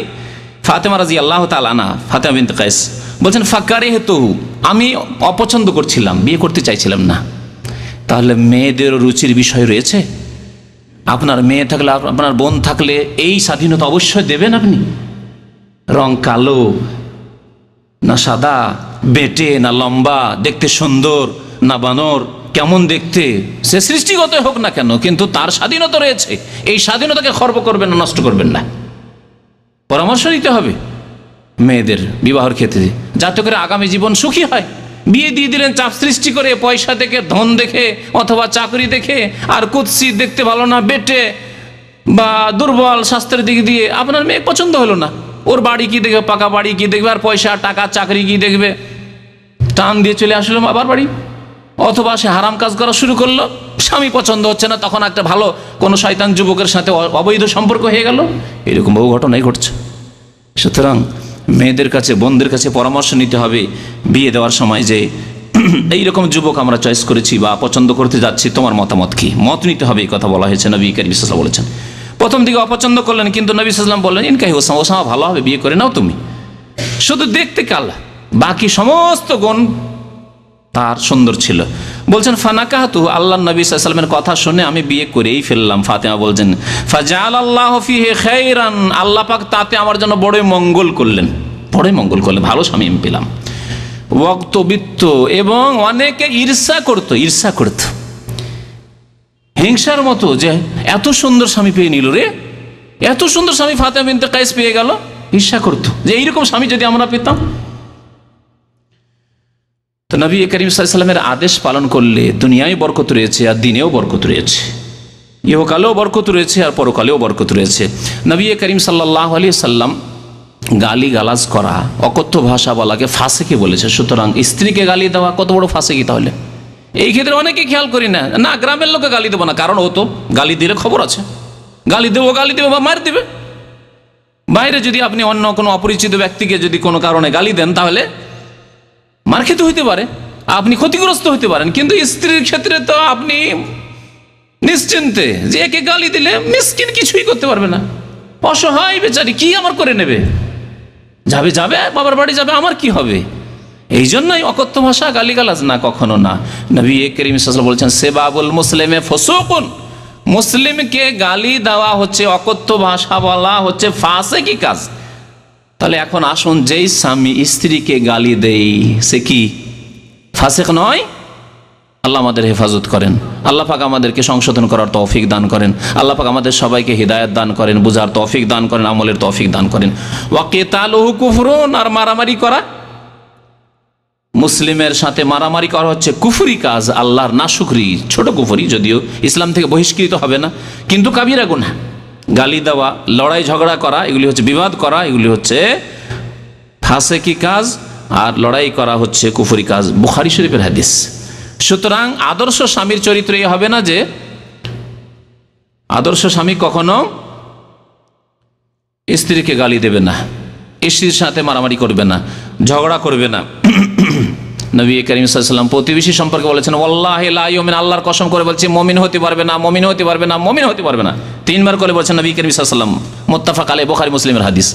Speaker 4: ফাতেমা রাদিয়াল্লাহু তাআলা আনহা, ফাতেমা বিনতে কায়েস বলছেন, ফাকারিহতুহু, আমি অপছন্দ করছিলাম, বিয়ে করতে চাইছিলাম না। তাহলে মেয়েদের রুচির বিষয় রয়েছে। আপনার মেয়ে থাকলে, আপনার বোন থাকলে এই স্বাধীনতা অবশ্যই দেবেন। আপনি রং কালো না সাদা, বেটে না লম্বা, দেখতে সুন্দর না বানর, কেমন দেখতে, সে সৃষ্টিগত হোক না কেন, কিন্তু তার স্বাধীনতা রয়েছে। এই স্বাধীনতাকে খর্ব করবেন না, নষ্ট করবেন না। পরামর্শ নিতে হবে মেয়েদের বিবাহের ক্ষেত্রে, যাতে করে আগামী জীবন সুখী হয়। বিয়ে দিয়ে দিলেন চাপ সৃষ্টি করে, পয়সা দেখে, ধন দেখে অথবা চাকরি দেখে, আর কুৎসিত, দেখতে ভালো না, বেটে বা দুর্বল স্বাস্থ্যের দিক দিয়ে আপনার মেয়ে পছন্দ হলো না। ওর বাড়ি কি দেখবে, পাকা বাড়ি কি দেখবে, আর পয়সা টাকা চাকরি কি দেখবে, টান দিয়ে চলে আসলো আবার বাড়ি। অথবা সে হারাম কাজ করা শুরু করলো, স্বামী পছন্দ হচ্ছে না, তখন একটা ভালো কোনো শয়তান যুবকের সাথে অবৈধ সম্পর্ক হয়ে গেল। এরকম বহু ঘটনাই ঘটছে। সুতরাং মেয়েদের কাছে, বোনদের কাছে পরামর্শ নিতে হবে বিয়ে দেওয়ার সময়, যে এইরকম যুবক আমরা চয়েস করেছি বা পছন্দ করতে যাচ্ছি, তোমার মতামত কি, মত নিতে হবে। এই কথা বলা হয়েছে, নবী করিম সাল্লাল্লাহু আলাইহি ওয়াসাল্লাম বলেছেন। প্রথম দিকে অপছন্দ করলেন, কিন্তু নবী সাল্লাল্লাহু আলাইহি ওয়াসাল্লাম বললেন, ইনকাহি ওসামা, ওসামা ভালো হবে, বিয়ে করে নাও তুমি, শুধু দেখতে কালা, বাকি সমস্ত গুণ তার সুন্দর ছিল। বলছেন ফানাকাহাতু, আল্লাহ নবী সাল্লাল্লাহু আলাইহি ওয়াসাল্লামের কথা শুনে আমি বিয়ে করেই ফেললাম। ফাতেমা বলছেন, ফাজাআলাল্লাহু ফিহি খাইরান, আল্লাহ পাক তাতে আমার জন্য বড়ই মঙ্গল করলেন, বড়ই মঙ্গল করলেন, ভালো স্বামী আমি পেলাম। ওয়াক্তবিত্ত, এবং অনেকে ঈর্ষা করত, হিংসার মতো, যে এত সুন্দর স্বামী পেয়ে নিল রে, এত সুন্দর স্বামী ফাতেমা বিনতে কায়েস পেয়ে গেল, ঈর্ষা করত যে এইরকম স্বামী যদি আমরা পেতাম। তো নবী করিম সাল্লাল্লাহু আলাইহি ওয়াসাল্লামের আদেশ পালন করলে দুনিয়ায় বরকত রয়েছে, আর দিনেও বরকত রয়েছে, ইহকালেও বরকত রয়েছে, আর পরকালেও বরকত রয়েছে। নবী করিম সাল্লাল্লাহু আলাইহি ওয়াসাল্লাম গালি গালাজ করা, অকথ্য ভাষা বলাকে ফাসেকি বলেছে। সুতরাং স্ত্রীকে গালি দেওয়া কত বড় ফাসেকি। তাহলে এই ক্ষেত্রে অনেকে খেয়াল করি না, না গ্রামের লোকে গালি দেবো না, কারণ ও তো গালি দিলে খবর আছে, গালি দেবো বা মার দিবে। বাইরে যদি আপনি অন্য কোনো অপরিচিত ব্যক্তিকে যদি কোনো কারণে গালি দেন, তাহলে মার খেতে হইতে পারে, আপনি ক্ষতিগ্রস্ত হইতে পারেন। কিন্তু স্ত্রীর ক্ষেত্রে তো আপনি নিশ্চিন্তে, যে একে গালি দিলে মিসকিন কিছুই করতে পারবে না, অসহায় বেচারি, কি আমার করে নেবে, যাবে বাবার বাড়ি যাবে, আমার কি হবে। এই জন্যই অকথ্য ভাষা, গালিগালাজ না, কখনো না। নবী করিম সাল্লাল্লাহু আলাইহি ওয়াসাল্লাম বলছেন, সেবাবুল মুসলিমে ফুসুকুন, মুসলিমকে গালি দেওয়া হচ্ছে, অকথ্য ভাষা বলা হচ্ছে ফাসেকি কাজ। তাহলে এখন আসুন, যেই স্বামী স্ত্রীকে গালি দেই, সে কি ফাসেক নয়? আল্লাহ আমাদের হেফাজত করেন, আল্লাহ পাক আমাদেরকে সংশোধন করার তৌফিক দান করেন, আল্লাহ পাক আমাদের সবাইকে হিদায়াত দান করেন, বুঝার তৌফিক দান করেন, আমলের তৌফিক দান করেন। ওয়া কিতালুহু কুফরুন, আর মারামারি করা, মুসলিমের সাথে মারামারি করা হচ্ছে কুফরি কাজ, আল্লাহর নাশুকরি, ছোট কুফরি, যদিও ইসলাম থেকে বহিষ্কৃত হবে না, কিন্তু কাবিরা গুনাহ। গালি দেওয়া, লড়াই ঝগড়া করা, এগুলি হচ্ছে বিবাদ করা, এগুলি হচ্ছে ফাসেকি কাজ, আর লড়াই করা হচ্ছে কুফরি কাজ। বুখারী শরীফের হাদিস। সুতরাং আদর্শ স্বামীর চরিত্র এই হবে না যে, আদর্শ স্বামী কখনো স্ত্রীকে গালি দেবে না, স্ত্রীর সাথে মারামারি করবে না, ঝগড়া করবে না। নবী করিম সাল্লাল্লাহু আলাইহি ওয়াসাল্লাম প্রতিবেশী সম্পর্কে বলেছেন, ওয়াল্লাহি লা ইউমিন, আল্লাহর কসম করে বলছি, মুমিন হতে পারবে না, মুমিন হতে পারবে না, মুমিন হতে পারবে না, 3 বার করে বলছেন নবী করিম সাল্লাল্লাহু আলাইহি ওয়াসাল্লাম। মুত্তাফাক আলাইহি, বুখারী মুসলিমের হাদিস।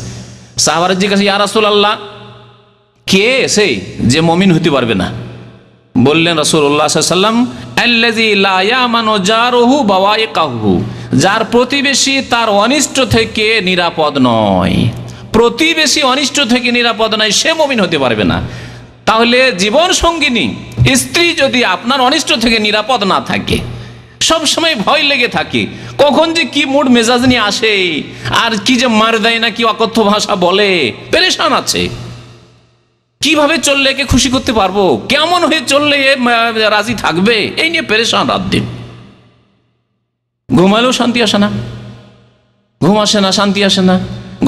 Speaker 4: সাহাবারা জিজ্ঞাসা, ইয়া রাসূলুল্লাহ, কে সেই যে মুমিন হতে পারবে না? বললেন রাসূলুল্লাহ সাল্লাল্লাহু আলাইহি ওয়াসাল্লাম, আল্লাযী লা ইয়ামানু জারুহু বাওয়াইকাহু, যার প্রতিবেশী তার অনিষ্ট থেকে নিরাপদ নয়। প্রতিবেশী অনিষ্ট থেকে নিরাপদ নয়, সে মুমিন হতে পারবে না। তাহলে জীবন সঙ্গিনী স্ত্রী যদি আপনার অনিষ্ট থেকে নিরাপদ না থাকে, সব সময় ভয় লেগে থাকে, কখন যে কি মুড মেজাজ নিয়ে আসে, আর কি যে মার দেয় না, কি অকথ্য ভাষা বলে, পেরেশান আছে। কিভাবে চললে একে খুশি করতে পারবো, কেমন হয়ে চললে রাজি থাকবে, এই নিয়ে পেরেশান রাত দিন। ঘুমালেও শান্তি আসে না, ঘুম আসে না, শান্তি আসে না,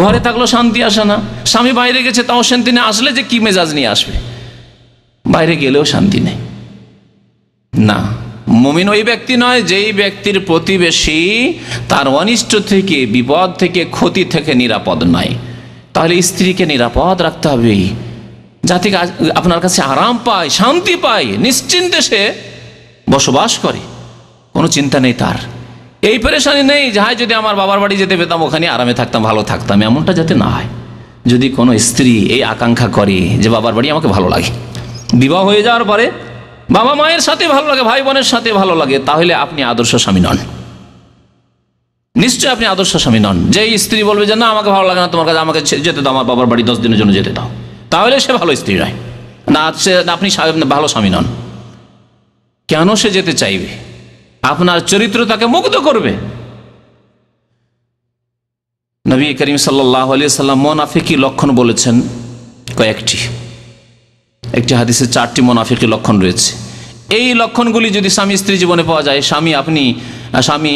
Speaker 4: ঘরে থাকলেও শান্তি আসে না। স্বামী বাইরে গেছে তাও শান্তি নেই, আসলে যে কি মেজাজ নিয়ে আসবে, বাইরে গেলেও শান্তি নেই। না, মুমিন ওই ব্যক্তি নয় যেই ব্যক্তির প্রতিবেশী তার অনিষ্ট থেকে, বিপদ থেকে, ক্ষতি থেকে নিরাপদ নয়। তাহলে স্ত্রীকে নিরাপদ রাখতে হবে, যাতে আপনার কাছে আরাম পায়, শান্তি পায়, নিশ্চিন্তে সে বসবাস করে, কোনো চিন্তা নেই তার, এই পেরেশানি নেই যে হায় যদি আমার বাবার বাড়ি যেতে পেতাম, ওখানে আরামে থাকতাম, ভালো থাকতাম, এমনটা যাতে না হয়। যদি কোনো স্ত্রী এই আকাঙ্ক্ষা করে যে বাবার বাড়ি আমাকে ভালো লাগে, বিবাহ হয়ে যাওয়ার পরে বাবা মায়ের সাথে ভালো লাগে, ভাই বোনের সাথে ভালো লাগে, তাহলে আপনি আদর্শ স্বামী নন, নিশ্চয় আপনি আদর্শ স্বামী নন। যেই স্ত্রী বলবে যে না আমাকে ভালো লাগে না তোমার কাছে, আমাকে যেতে দাও আমার বাবার বাড়ি 10 দিনের জন্য যেতে দাও, তাহলে সে ভালো স্ত্রী নয়, না সে আপনি ভালো স্বামী নন। কেন সে যেতে চাইবে? আপনার চরিত্র তাকে মুগ্ধ করবে। নবী করিম সাল্লাল্লাহু আলাইহি সাল্লাম মুনাফিকি লক্ষণ বলেছেন কয়েকটি, একটি হাদিসে 4টি মুনাফিকি লক্ষণ রয়েছে। এই লক্ষণগুলি যদি স্বামী স্ত্রী জীবনে পাওয়া যায়, স্বামী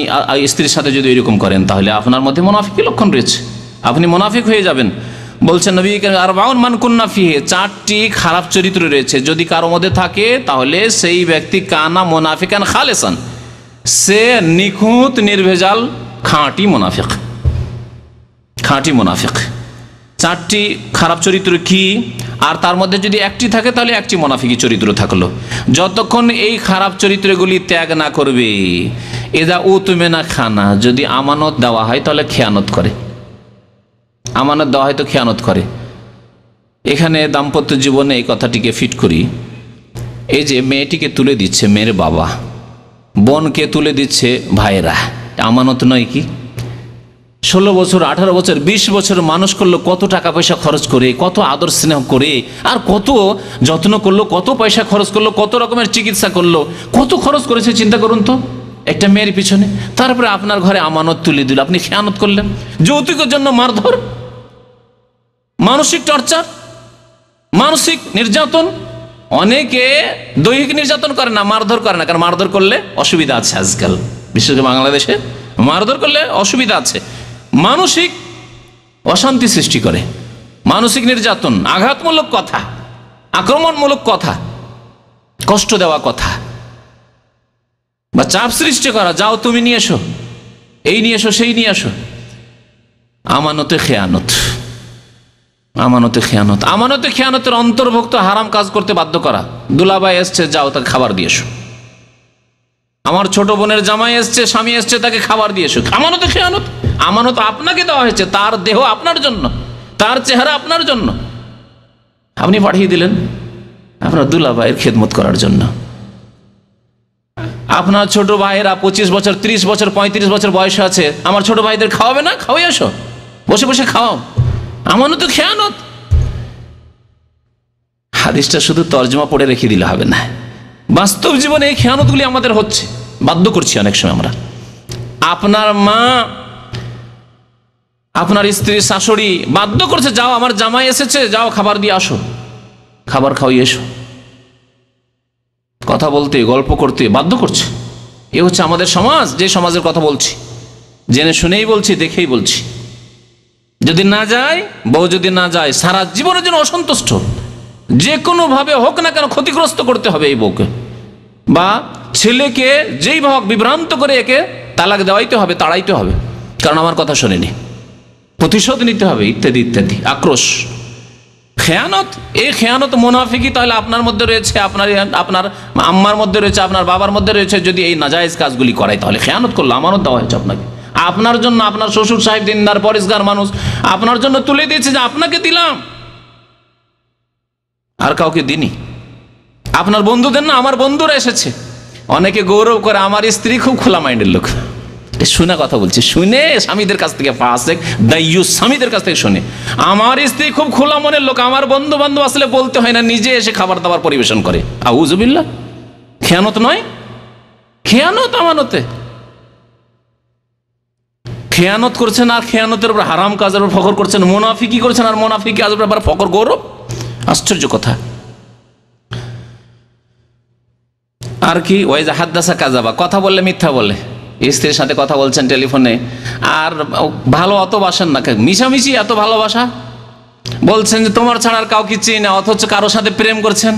Speaker 4: স্ত্রীর সাথে যদি এরকম করেন, তাহলে আপনার মধ্যে মুনাফিকি লক্ষণ রয়েছে, আপনি মুনাফিক হয়ে যাবেন। বলছেন নবী আরবাউন মান কুন্না ফিহি, 4টি খারাপ চরিত্র রয়েছে, যদি কারো মধ্যে থাকে তাহলে সেই ব্যক্তি কানা মুনাফিকান খালেসান, সে নিখুঁত নির্ভেজাল খাঁটি মুনাফিক, খাঁটি মুনাফিক। 4টি খারাপ চরিত্র কি? আর তার মধ্যে যদি একটি থাকে তাহলে একটি মুনাফিকি চরিত্র থাকলো। যতক্ষণ এই খারাপ চরিত্রগুলি ত্যাগ না করবে, এদা উতমেনা খানা, যদি আমানত দেওয়া হয় তাহলে খেয়ানত করে, আমানত দেওয়া হয় তো খেয়ানত করে। এখানে দাম্পত্য জীবনে এই কথাটিকে ফিট করি। এই যে মেয়েটিকে তুলে দিচ্ছে মেয়ের বাবা, বোনকে তুলে দিচ্ছে ভাইয়েরা, আমানত নয় কি? 16 বছর, 18 বছর, 20 বছর মানুষ করলো, কত টাকা পয়সা খরচ করে, কত আদর স্নেহ করে, আর কত যত্ন করলো, কত পয়সা খরচ করলো, কত রকমের চিকিৎসা করলো, কত খরচ করেছে চিন্তা করুন তো একটা মেয়ের পিছনে। তারপরে আপনার ঘরে আমানত তুলে দিল, আপনি খেয়ানত করলেন। যৌতুকের জন্য মারধর, মানসিক টর্চার, মানসিক নির্যাতন। অনেকে দৈহিক নির্যাতন করে না, মারধর করে না, কারণ মারধর করলে অসুবিধা আছে আজকাল, বিশেষ করে বাংলাদেশে মারধর করলে অসুবিধা আছে। মানসিক অশান্তি সৃষ্টি করে, মানসিক নির্যাতন, আঘাতমূলক কথা, আক্রমণমূলক কথা, কষ্ট দেওয়া কথা, বা চাপ সৃষ্টি করা, যাও তুমি নিয়ে এসো, এই নিয়ে এসো, সেই নিয়ে এসো। আমানতে খেয়ানত, আমানতে খেয়ানত, আমানতে খেয়ানতের অন্তর্ভুক্ত হারাম কাজ করতে বাধ্য করা। দুলাভাই এসছে, যাও তাকে খাবার দিয়ে এসো। আমার ছোট বোনের জামাই এসছে, স্বামী এসছে, তাকে খাবার দিয়ে এসো। আমানতে খেয়ানত। আমানত আপনাকে দেওয়া হয়েছে, তার দেহ আপনার জন্য, তার চেহারা আপনার জন্য, আপনি পাঠিয়ে দিলেন আপনার দুলাভাইয়ের খেদমত করার জন্য। আপনার ছোট ভাইয়েরা 25 বছর, 30 বছর, 35 বছর বয়স আছে, আমার ছোট ভাইদের খাওয়াবে না, খাওয়াই আসো, বসে বসে খাওয়াও। আমানত খেয়ানত। হাদিসটা শুধু তর্জমা পড়ে রেখে দিলে হবে না, বাস্তব জীবনে এই খেয়ানতগুলি আমাদের হচ্ছে, বাধ্য করছি অনেক সময় আমরা। আপনার মা, আপনার স্ত্রী, শাশুড়ি বাধ্য করছে, যাও আমার জামাই এসেছে, যাও খাবার দিয়ে আসো, খাবার খাওয়াই এসো। কথা বলতে, গল্প করতে বাধ্য করছে। এ হচ্ছে আমাদের সমাজ, যে সমাজের কথা বলছি, জেনে শুনেই বলছি, দেখেই বলছি। যদি না যায়, বউ যদি না যায়, সারা জীবনের জন্য অসন্তুষ্ট, যে কোনো ভাবে হোক না কেন ক্ষতিগ্রস্ত করতে হবে এই বউকে, বা ছেলেকে যেই ভাবে বিভ্রান্ত করে একে তালাক দেওয়াইতে হবে, তাড়াইতে হবে, কারণ আমার কথা শোনেনি, প্রতিশোধ নিতে হবে, ইত্যাদি ইত্যাদি। আক্রোশ, খেয়ানত। এই খেয়ানত মুনাফিকি তাহলে আপনার মধ্যে রয়েছে, আপনার আম্মার মধ্যে রয়েছে, আপনার বাবার মধ্যে রয়েছে। যদি এই নাজায়েজ কাজগুলি করায় তাহলে খেয়ানত করলো। আমানত দেওয়া হয়েছে আপনাকে, আপনার জন্য, আপনার শ্বশুর সাহেব দিনদার পরিষ্কার মানুষ, আপনার জন্য তুলে দিয়েছে যে আপনাকে দিলাম, আর কাউকে দিনি। আপনার বন্ধুদের না, আমার বন্ধুরা এসেছে। অনেকে গৌরব করে আমার স্ত্রী খুব খোলা মাইন্ডের লোক, শুনে কথা বলছি, শুনে স্বামীদের কাছ থেকে, ফাসেক দাইয়ুস স্বামীদের কাছ থেকে শুনে, আমার স্ত্রী খুব খোলা মনের লোক, আমার বন্ধু বান্ধব আসলে বলতে হয় না, নিজে এসে খাবার দাবার পরিবেশন করে। আউযুবিল্লাহ। খেয়ানত নয়, খেয়ানত আমানতে। খেয়ানত করছেন আর খেয়ানতের উপর হারাম কাজের উপর ফখর করছেন, মুনাফিকি করছেন আর মুনাফিকি কাজের উপর ফখর গৌরব। আশ্চর্য কথা। আর কি, ওয়াইজা হাদ্দাসা কাযাবা, কথা বললে মিথ্যা বলে। স্ত্রীর সাথে কথা বলছেন টেলিফোনে, আর ভালো অত বাসেন না, মিশামিশি এত ভালোবাসা, বলছেন যে তোমার ছাড়া আর কাউকে চিনি না, অথচ কারোর সাথে প্রেম করছেন।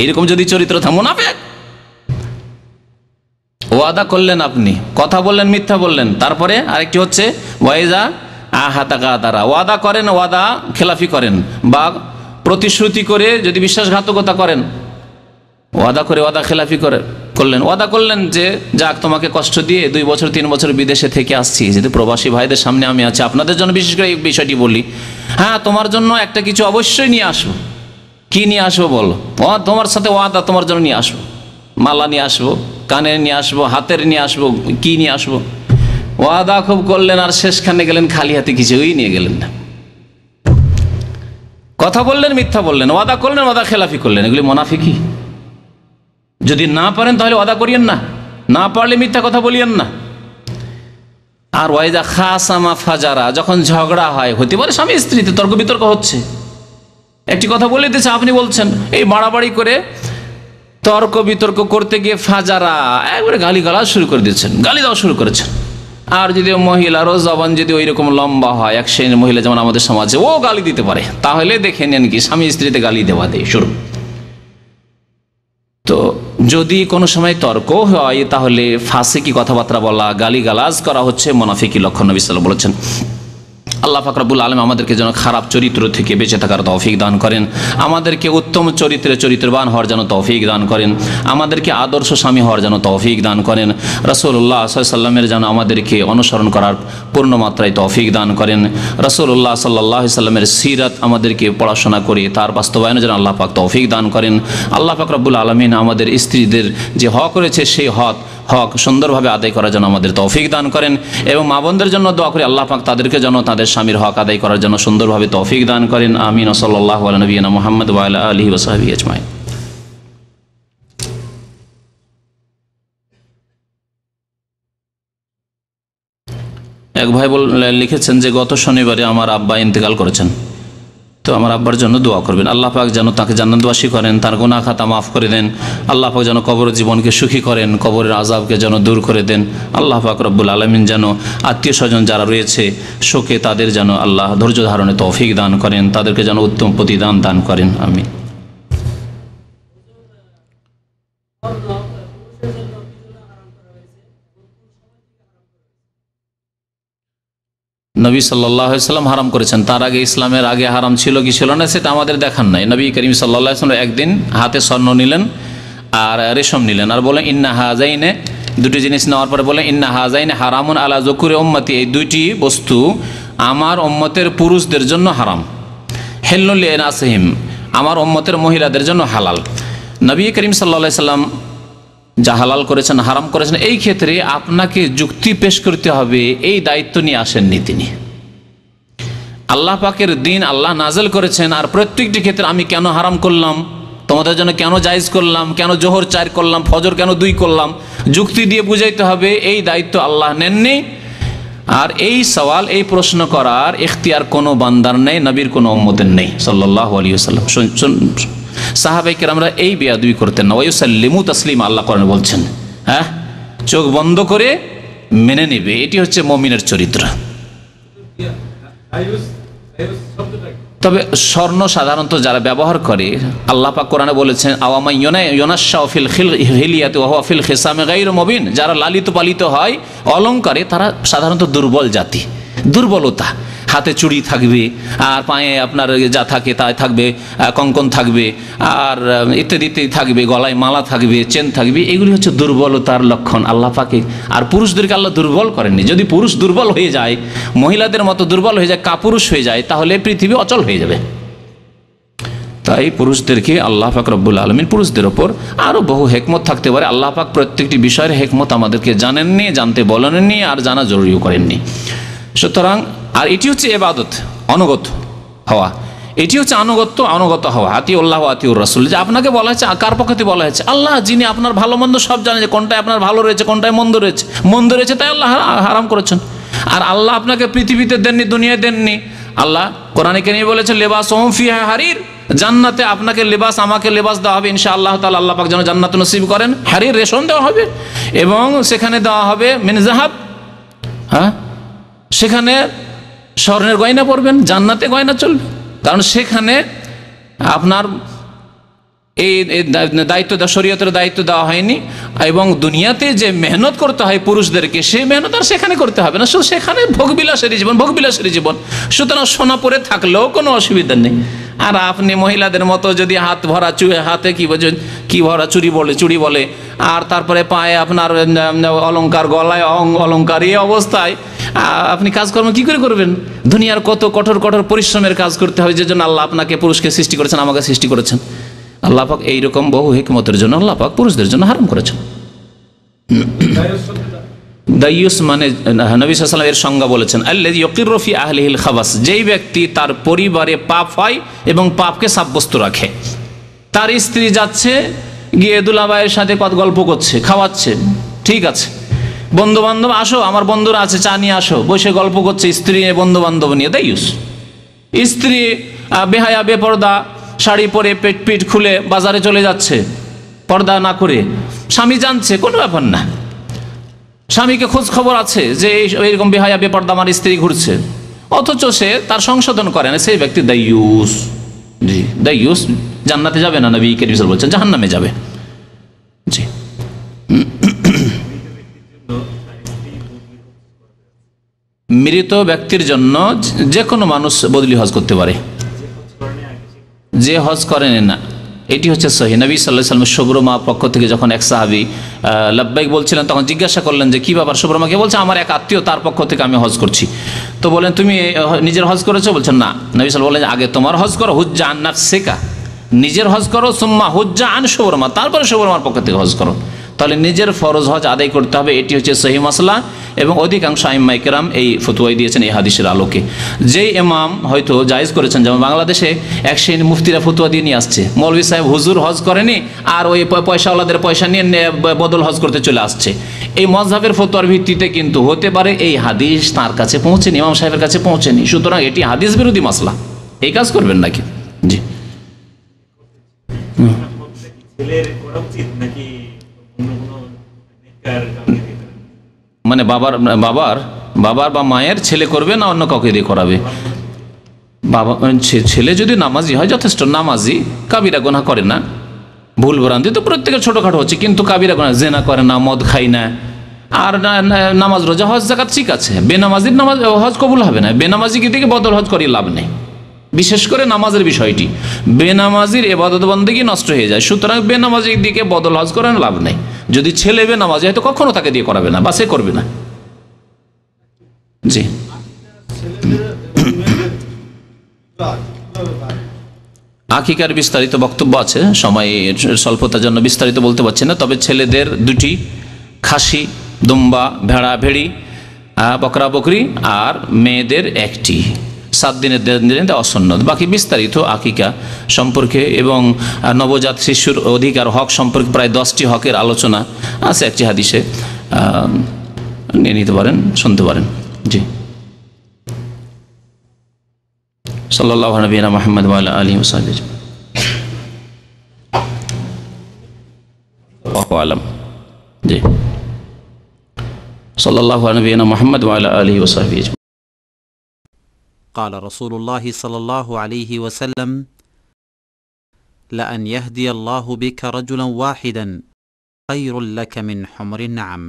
Speaker 4: এইরকম যদি চরিত্র থাকে মুনাফিক। ওয়াদা করলেন আপনি, কথা বললেন, মিথ্যা বললেন। তারপরে আরেকটি হচ্ছে ওয়াইজা আহাতাকা তারা, ওয়াদা করেন, ওয়াদা খেলাফি করেন, বা প্রতিশ্রুতি করে যদি বিশ্বাসঘাতকতা করেন, ওয়াদা করে ওয়াদা খেলাফি করলেন। ওয়াদা করলেন যে যাক তোমাকে কষ্ট দিয়ে 2 বছর 3 বছর বিদেশে থেকে আসছি, যেহেতু প্রবাসী ভাইদের সামনে আমি আছি, আপনাদের জন্য বিশেষ করে এই বিষয়টি বলি, হ্যাঁ তোমার জন্য একটা কিছু অবশ্যই নিয়ে আসবো। কি নিয়ে আসবো বলো? তোমার সাথে ওয়াদা, তোমার জন্য নিয়ে আসবো, মালা নিয়ে আসবো, কানের নিয়ে আসবো, হাতের নিয়ে আসবো, কি নিয়ে আসবো। ওয়াদা খুব করলেন আর শেষখানে গেলেন খালি হাতে, কিছুই নিয়ে গেলেন না। কথা বললেন, মিথ্যা বললেন, ওয়াদা করলেন, ওয়াদা খেলাফি করলেন, এগুলি মুনাফিকি। যদি না পারেন তাহলে ওয়াদা করিয়েন না, না পারলে মিথ্যা কথা বলিয়েন না। আর ওয়াইজা খাসামা ফাজারা, যখন ঝগড়া হয়, হতে পারে স্বামী স্ত্রীতে তর্ক বিতর্ক হচ্ছে, একটি কথা বলে দিয়েছে, আপনি বলছেন, এই বাড়াবাড়ি করে তর্ক বিতর্ক করতে গিয়ে ফাজারা একবারে গালি গালা শুরু করে দিয়েছেন, গালি দেওয়া শুরু করেছেন। আর যদি মহিলারও জবান যদি ওই রকম লম্বা হয়, এক শ্রেণীর মহিলা যেমন আমাদের সমাজে, ও গালি দিতে পারে, তাহলে দেখে নেন কি স্বামী স্ত্রীতে গালি দেওয়া দেয় শুরু। তো যদি কোনো সময় তর্ক হয়, তাহলে ফাসিকি কথাবার্তা বলা, গালিগালাজ করা হচ্ছে মুনাফিকি লক্ষণ। নবী সাল্লাল্লাহু আলাইহি ওয়াসাল্লাম বলেছেন। আল্লাহ পাক রব্বুল আলামিন আমাদেরকে যেন খারাপ চরিত্র থেকে বেঁচে থাকার তৌফিক দান করেন, আমাদেরকে উত্তম চরিত্রবান হওয়ার যেন তৌফিক দান করেন, আমাদেরকে আদর্শ স্বামী হওয়ার যেন তৌফিক দান করেন, রাসূলুল্লাহ সাল্লাল্লাহু আলাইহি ওয়াসাল্লামের যেন আমাদেরকে অনুসরণ করার পূর্ণ মাত্রায় তৌফিক দান করেন, রাসূলুল্লাহ সাল্লাল্লাহু আলাইহি ওয়াসাল্লামের সিরাত আমাদেরকে পড়াশোনা করে তার বাস্তবায়নে যেন আল্লাহ পাক তৌফিক দান করেন। আল্লাহ পাক রব্বুল আলামিন আমাদের স্ত্রীদের যে হক রয়েছে সেই হক সুন্দরভাবে আদায় করার জন্য আমাদের তৌফিক দান করেন, এবং মা বোনদের জন্য দোয়া করি আল্লাহ পাক তাদেরকে যেন তাদের স্বামীর হক আদায় করার জন্য সুন্দরভাবে তৌফিক দান করেন। আমিন। সাল্লাল্লাহু আলা নবিয়িনা মুহাম্মদ ওয়া আলা আলিহি ওয়া সাহবিহি আজমাইন। এক ভাই লিখেছেন যে গত শনিবারে আমার আব্বা ইন্তেকাল করেছেন, তো আমার আব্বার জন্য দোয়া করবেন। আল্লাহ পাক যেন তাকে জান্নাতবাসী করেন, তার গুনাহ খাতা মাফ করে দেন। আল্লাহ পাক যেন কবর জীবনকে সুখী করেন, কবরের আযাবকে যেন দূর করে দেন। আল্লাহ পাক রব্বুল আলামিন যেন আত্মীয় স্বজন যারা রয়েছে শোকে, তাদের যেন আল্লাহ ধৈর্য ধারণে তৌফিক দান করেন, তাদেরকে যেন উত্তম প্রতিদান দান করেন। আমিন। নবী সাল্লাল্লাহু আলাইহি ওয়াসাল্লাম হারাম করেছেন, তার আগে ইসলামের আগে হারাম ছিল কি ছিল না সেটা আমাদের দেখার নাই। নবী করিম সাল্লাল্লাহু আলাইহি ওয়াসাল্লাম একদিন হাতে স্বর্ণ নিলেন আর রেশম নিলেন, আর বলেন ইন্না হাজাইনে, দুটি জিনিস নেওয়ার পরে বলেন ইন্না হাজাইনে হারামুন আলা যুকুরি উম্মতি, এই দুইটি বস্তু আমার উম্মতের পুরুষদের জন্য হারাম, হিল্লুল লিনাসিহিম, আমার উম্মতের মহিলাদের জন্য হালাল। নবী করিম সাল্লাল্লাহু আলাইহি ওয়াসাল্লাম যা হালাল করেছেন, হারাম করেছেন, এই ক্ষেত্রে আপনাকে যুক্তি পেশ করতে হবে, এই দায়িত্ব নিয়ে আসেননি তিনি। আল্লাহ পাকের দিন আল্লাহ নাজেল করেছেন, আর প্রত্যেকটি ক্ষেত্রে আমি কেন হারাম করলাম, তোমাদের জন্য কেন জায়েজ করলাম, কেন জোহর 4 করলাম, ফজর কেন 2 করলাম, যুক্তি দিয়ে বুঝাইতে হবে, এই দায়িত্ব আল্লাহ নেননি। আর এই সওয়াল, এই প্রশ্ন করার ইখতিয়ার কোনো বান্দার নেই, নবীর কোনো উম্মতের নেই সাল্লাল্লাহু আলাইহি ওয়াসাল্লাম। সাহাবায়ে কেরামরা এই বেয়াদবি করতেন না। ওয়ায়ুসাল্লিমু তাসলিমা, আল্লাহ কোরআনে বলছেন, হ্যাঁ, চোখ বন্ধ করে মেনে নেবে, এটি হচ্ছে মুমিনের চরিত্র। তবে স্বর্ণ সাধারণত যারা ব্যবহার করে, আল্লাহ পাক কোরআনে বলেছেন আওয়ামা ইউনাশশাউ ফিল হিলিয়াতি ওয়া হুয়া ফিল খিসামি গায়রু মুবিন, যারা লালিত পালিত হয় অলংকারে, তারা সাধারণত দুর্বল জাতি, দুর্বলতা। হাতে চুড়ি থাকবে, আর পায়ে আপনার যা থাকে তাই থাকবে, কঙ্কন থাকবে, আর ইত্যাদি ইত্যাদি থাকবে, গলায় মালা থাকবে, চেন থাকবে, এগুলি হচ্ছে দুর্বলতার লক্ষণ আল্লাহ পাকে। আর পুরুষদেরকে আল্লাহ দুর্বল করেননি। যদি পুরুষ দুর্বল হয়ে যায়, মহিলাদের মতো দুর্বল হয়ে যায়, কাপুরুষ হয়ে যায়, তাহলে পৃথিবী অচল হয়ে যাবে। তাই পুরুষদেরকে আল্লাহ পাক রব্বুল আলামিন পুরুষদের ওপর আরও বহু হেকমত থাকতে পারে। আল্লাহ পাক প্রত্যেকটি বিষয়ের হেকমত আমাদেরকে জানেননি, জানতে বলেননি, আর জানা জরুরিও করেননি। সুতরাং আর এটি হচ্ছে ইবাদত, অনুগত হওয়া, এটি হচ্ছে অনুগত হওয়া। আতিউল্লাহ ওয়া আতিউর রাসূল, যে আপনাকে বলা হয়েছে, কার পক্ষে বলা হয়েছে? আল্লাহ, যিনি আপনার ভালো মন্দ সব জানেন, যে কোনটায় আপনার ভালো রয়েছে, কোনটায় মন্দ রয়েছে। মন্দ রয়েছে তাই আল্লাহ হারাম করেছেন, আর আল্লাহ আপনাকে পৃথিবীতে দেননি, দুনিয়ায় দেননি। আল্লাহ কোরআনে কারীমে বলেছেন লিবাসুহুম ফিহা হারির, জান্নাতে আপনাকে লেবাস, আমাকে লেবাস দেওয়া হবে ইনশাআল্লাহ তাআলা। আল্লাহ পাক যেন জান্নাত নসিব করেন। হারির রেশম দেওয়া হবে এবং সেখানে দেওয়া হবে মিন যাহাব, হ্যাঁ, সেখানে স্বর্ণের গয়না পরবেন, জান্নাতে গয়না চলবে, কারণ সেখানে আপনার এই দায়িত্ব, শরীয়তের দায়িত্ব দেওয়া হয়নি। এবং দুনিয়াতে যে মেহনত করতে হয় পুরুষদেরকে, সেই মেহনত আর সেখানে করতে হবে না, শুধু সেখানে ভোগবিলাসের জীবন। সুতরাং সোনা পরে থাকলেও কোনো অসুবিধা নেই। আর আপনি মহিলাদের মতো যদি হাত ভরা হাতে কি ভরা চুড়ি বলে, আর তারপরে পায়ে আপনার অলংকার, গলায় অলংকার, এই অবস্থায় আপনি কাজকর্ম কি করে করবেন? দুনিয়ার কত কঠোর পরিশ্রমের কাজ করতে হবে, যে জন্য আল্লাহ আপনাকে পুরুষকে সৃষ্টি করেছেন, আমাকে সৃষ্টি করেছেন। আল্লাহ পাক এইরকম বহু হিকমতের জন্য আল্লাহ পাক পুরুষদের জন্য হারাম করেছেন। দায়ুস মানে নবী সাল্লাল্লাহু আলাইহি ওয়াসাল্লাম এর সংজ্ঞা বলেছেন, আল্লাযী ইয়াকিরু ফি আহলিহিল খাবাস, যেই ব্যক্তি তার পরিবারে পাপ হয় এবং পাপকে সাব্যস্ত রাখে। তার স্ত্রী যাচ্ছে গিয়ে দুলাভাইয়ের সাথে কত গল্প করছে, খাওয়াচ্ছে, ঠিক আছে, বন্ধু বান্ধব আসো, আমার বন্ধুরা আছে, চা নিয়ে আসো, বসে গল্প করছে স্ত্রী বন্ধু বান্ধব নিয়ে, দায়ুস। স্ত্রী বেহায়া বেপর্দা শাড়ি পরে পিঠ খুলে বাজারে চলে যাচ্ছে পর্দা না করে, স্বামী জানছে, কোনো ব্যাপার না, স্বামীকে খোঁজ খবর আছে যে এইরকম বেহায়া বেপর্দা আমার স্ত্রী ঘুরছে, অথচ সে তার সংশোধন করে না, সেই ব্যক্তি দায়ুস। জি, দায়ুস জান্নাতে যাবে না, নবী কারীম সাল্লাল্লাহু আলাইহি ওয়াসাল্লাম বলছেন জাহান্নামে যাবে। জি, মৃত ব্যক্তির জন্য যে কোনো মানুষ বদলি হজ করতে পারে, যে হজ করেন না। এটি হচ্ছে সহিহ। নবী সাল্লাল্লাহু আলাইহি ওয়াসাল্লাম শুভ্রমা পক্ষ থেকে যখন এক সাহাবী লাব্বাইক বলছিলেন, তখন জিজ্ঞাসা করলেন যে কি ব্যাপার শুভ্রমাকে? বলছে আমার এক আত্মীয়, তার পক্ষ থেকে আমি হজ করছি। তো বলেন তুমি নিজের হজ করেছো? বলছেন না। নবী সাল্লাল্লাহু আলাইহি ওয়াসাল্লাম বললেন আগে তোমার হজ করো, হুজ্জা আন নাফসিকা, নিজের হজ করো, সুম্মা হুজ্জা আন শুভ্রমা, তারপরে শুভ্রমার পক্ষ থেকে হজ করো। তাহলে নিজের ফরজ হজ আদায় করতে হবে, এটি হচ্ছে সহিহ মাসলা। এবং অধিকাংশ আইম্মায়ে কেরাম এই ফতোয়াই দিয়েছেন এই হাদিসের আলোকে। যেই ইমাম হয়তো জায়েজ করেছেন, যেমন বাংলাদেশে এক শ্রেণী মুফতিরা ফতোয়া দিয়ে নিয়ে আসছে, মৌলভী সাহেব হুজুর হজ করেনি আর ওই পয়সাওয়ালাদের পয়সা নিয়ে বদল হজ করতে চলে আসছে। এই মযহাবের ফতোয়ার ভিত্তিতে কিন্তু হতে পারে এই হাদিস তার কাছে পৌঁছেনি, ইমাম সাহেবের কাছে পৌঁছেনি, সুতরাং এটি হাদিস বিরোধী মাসলা, এই কাজ করবেন নাকি? জি, মানে বাবার বা মায়ের ছেলে করবে না অন্য কাউকে দিয়ে করাবে? বাবা ছেলে যদি নামাজি হয় যথেষ্ট, নামাজি, কাবিরা গুনাহ করে না, ভুল ভ্রান্তি তো প্রত্যেকের ছোটখাটো হচ্ছে, কিন্তু কাবিরা গুনাহ, জেনা করে না, মদ খায় না, আর নামাজ রোজা হজ যাকাত ঠিক আছে। বেনামাজির নামাজ হজ কবুল হবে না, বেনামাজিকে দিকে বদল হজ করিয়ে লাভ নেই। বিশেষ করে নামাজের বিষয়টি, বেনামাজির ইবাদত বন্দেগী নষ্ট হয়ে যায়, সুতরাং বেনামাজির দিকে বদল হজ করার লাভ নেই। যদি ছেলে বেনামাজি হয় তো কখনো তাকে দিয়ে করাবে না, বা সে করবে না। জি, আকিকার বিস্তারিত বক্তব্য আছে, সময় স্বল্পতার জন্য বিস্তারিত বলতে পারছি না। তবে ছেলেদের দুটি, খাসি, দুম্বা, ভেড়া ভেড়ি, বকরা বকরি, আর মেয়েদের একটি, 7 দিনের দেওয়া সুন্নত। বাকি বিস্তারিত আকিকা সম্পর্কে এবং নবজাত শিশুর অধিকার হক সম্পর্কে প্রায় 10টি হকের আলোচনা আছে একটি হাদিসে, নিয়ে নিতে পারেন, শুনতে পারেন। জি, সাল্লাল্লাহু আলা নবিয়িনা মুহাম্মদ ওয়া আলা আলিহি ওয়া সাহবিহি ওয়া আলাম। জি, সাল্লাল্লাহু আলা নবিয়িনা মুহাম্মদ ওয়া আলা আলিহি ওয়া সাহবিহি।
Speaker 1: قال رسول الله صلى الله عليه وسلم لأن يهدي الله بك رجلا واحدا خير لك من حمر النعم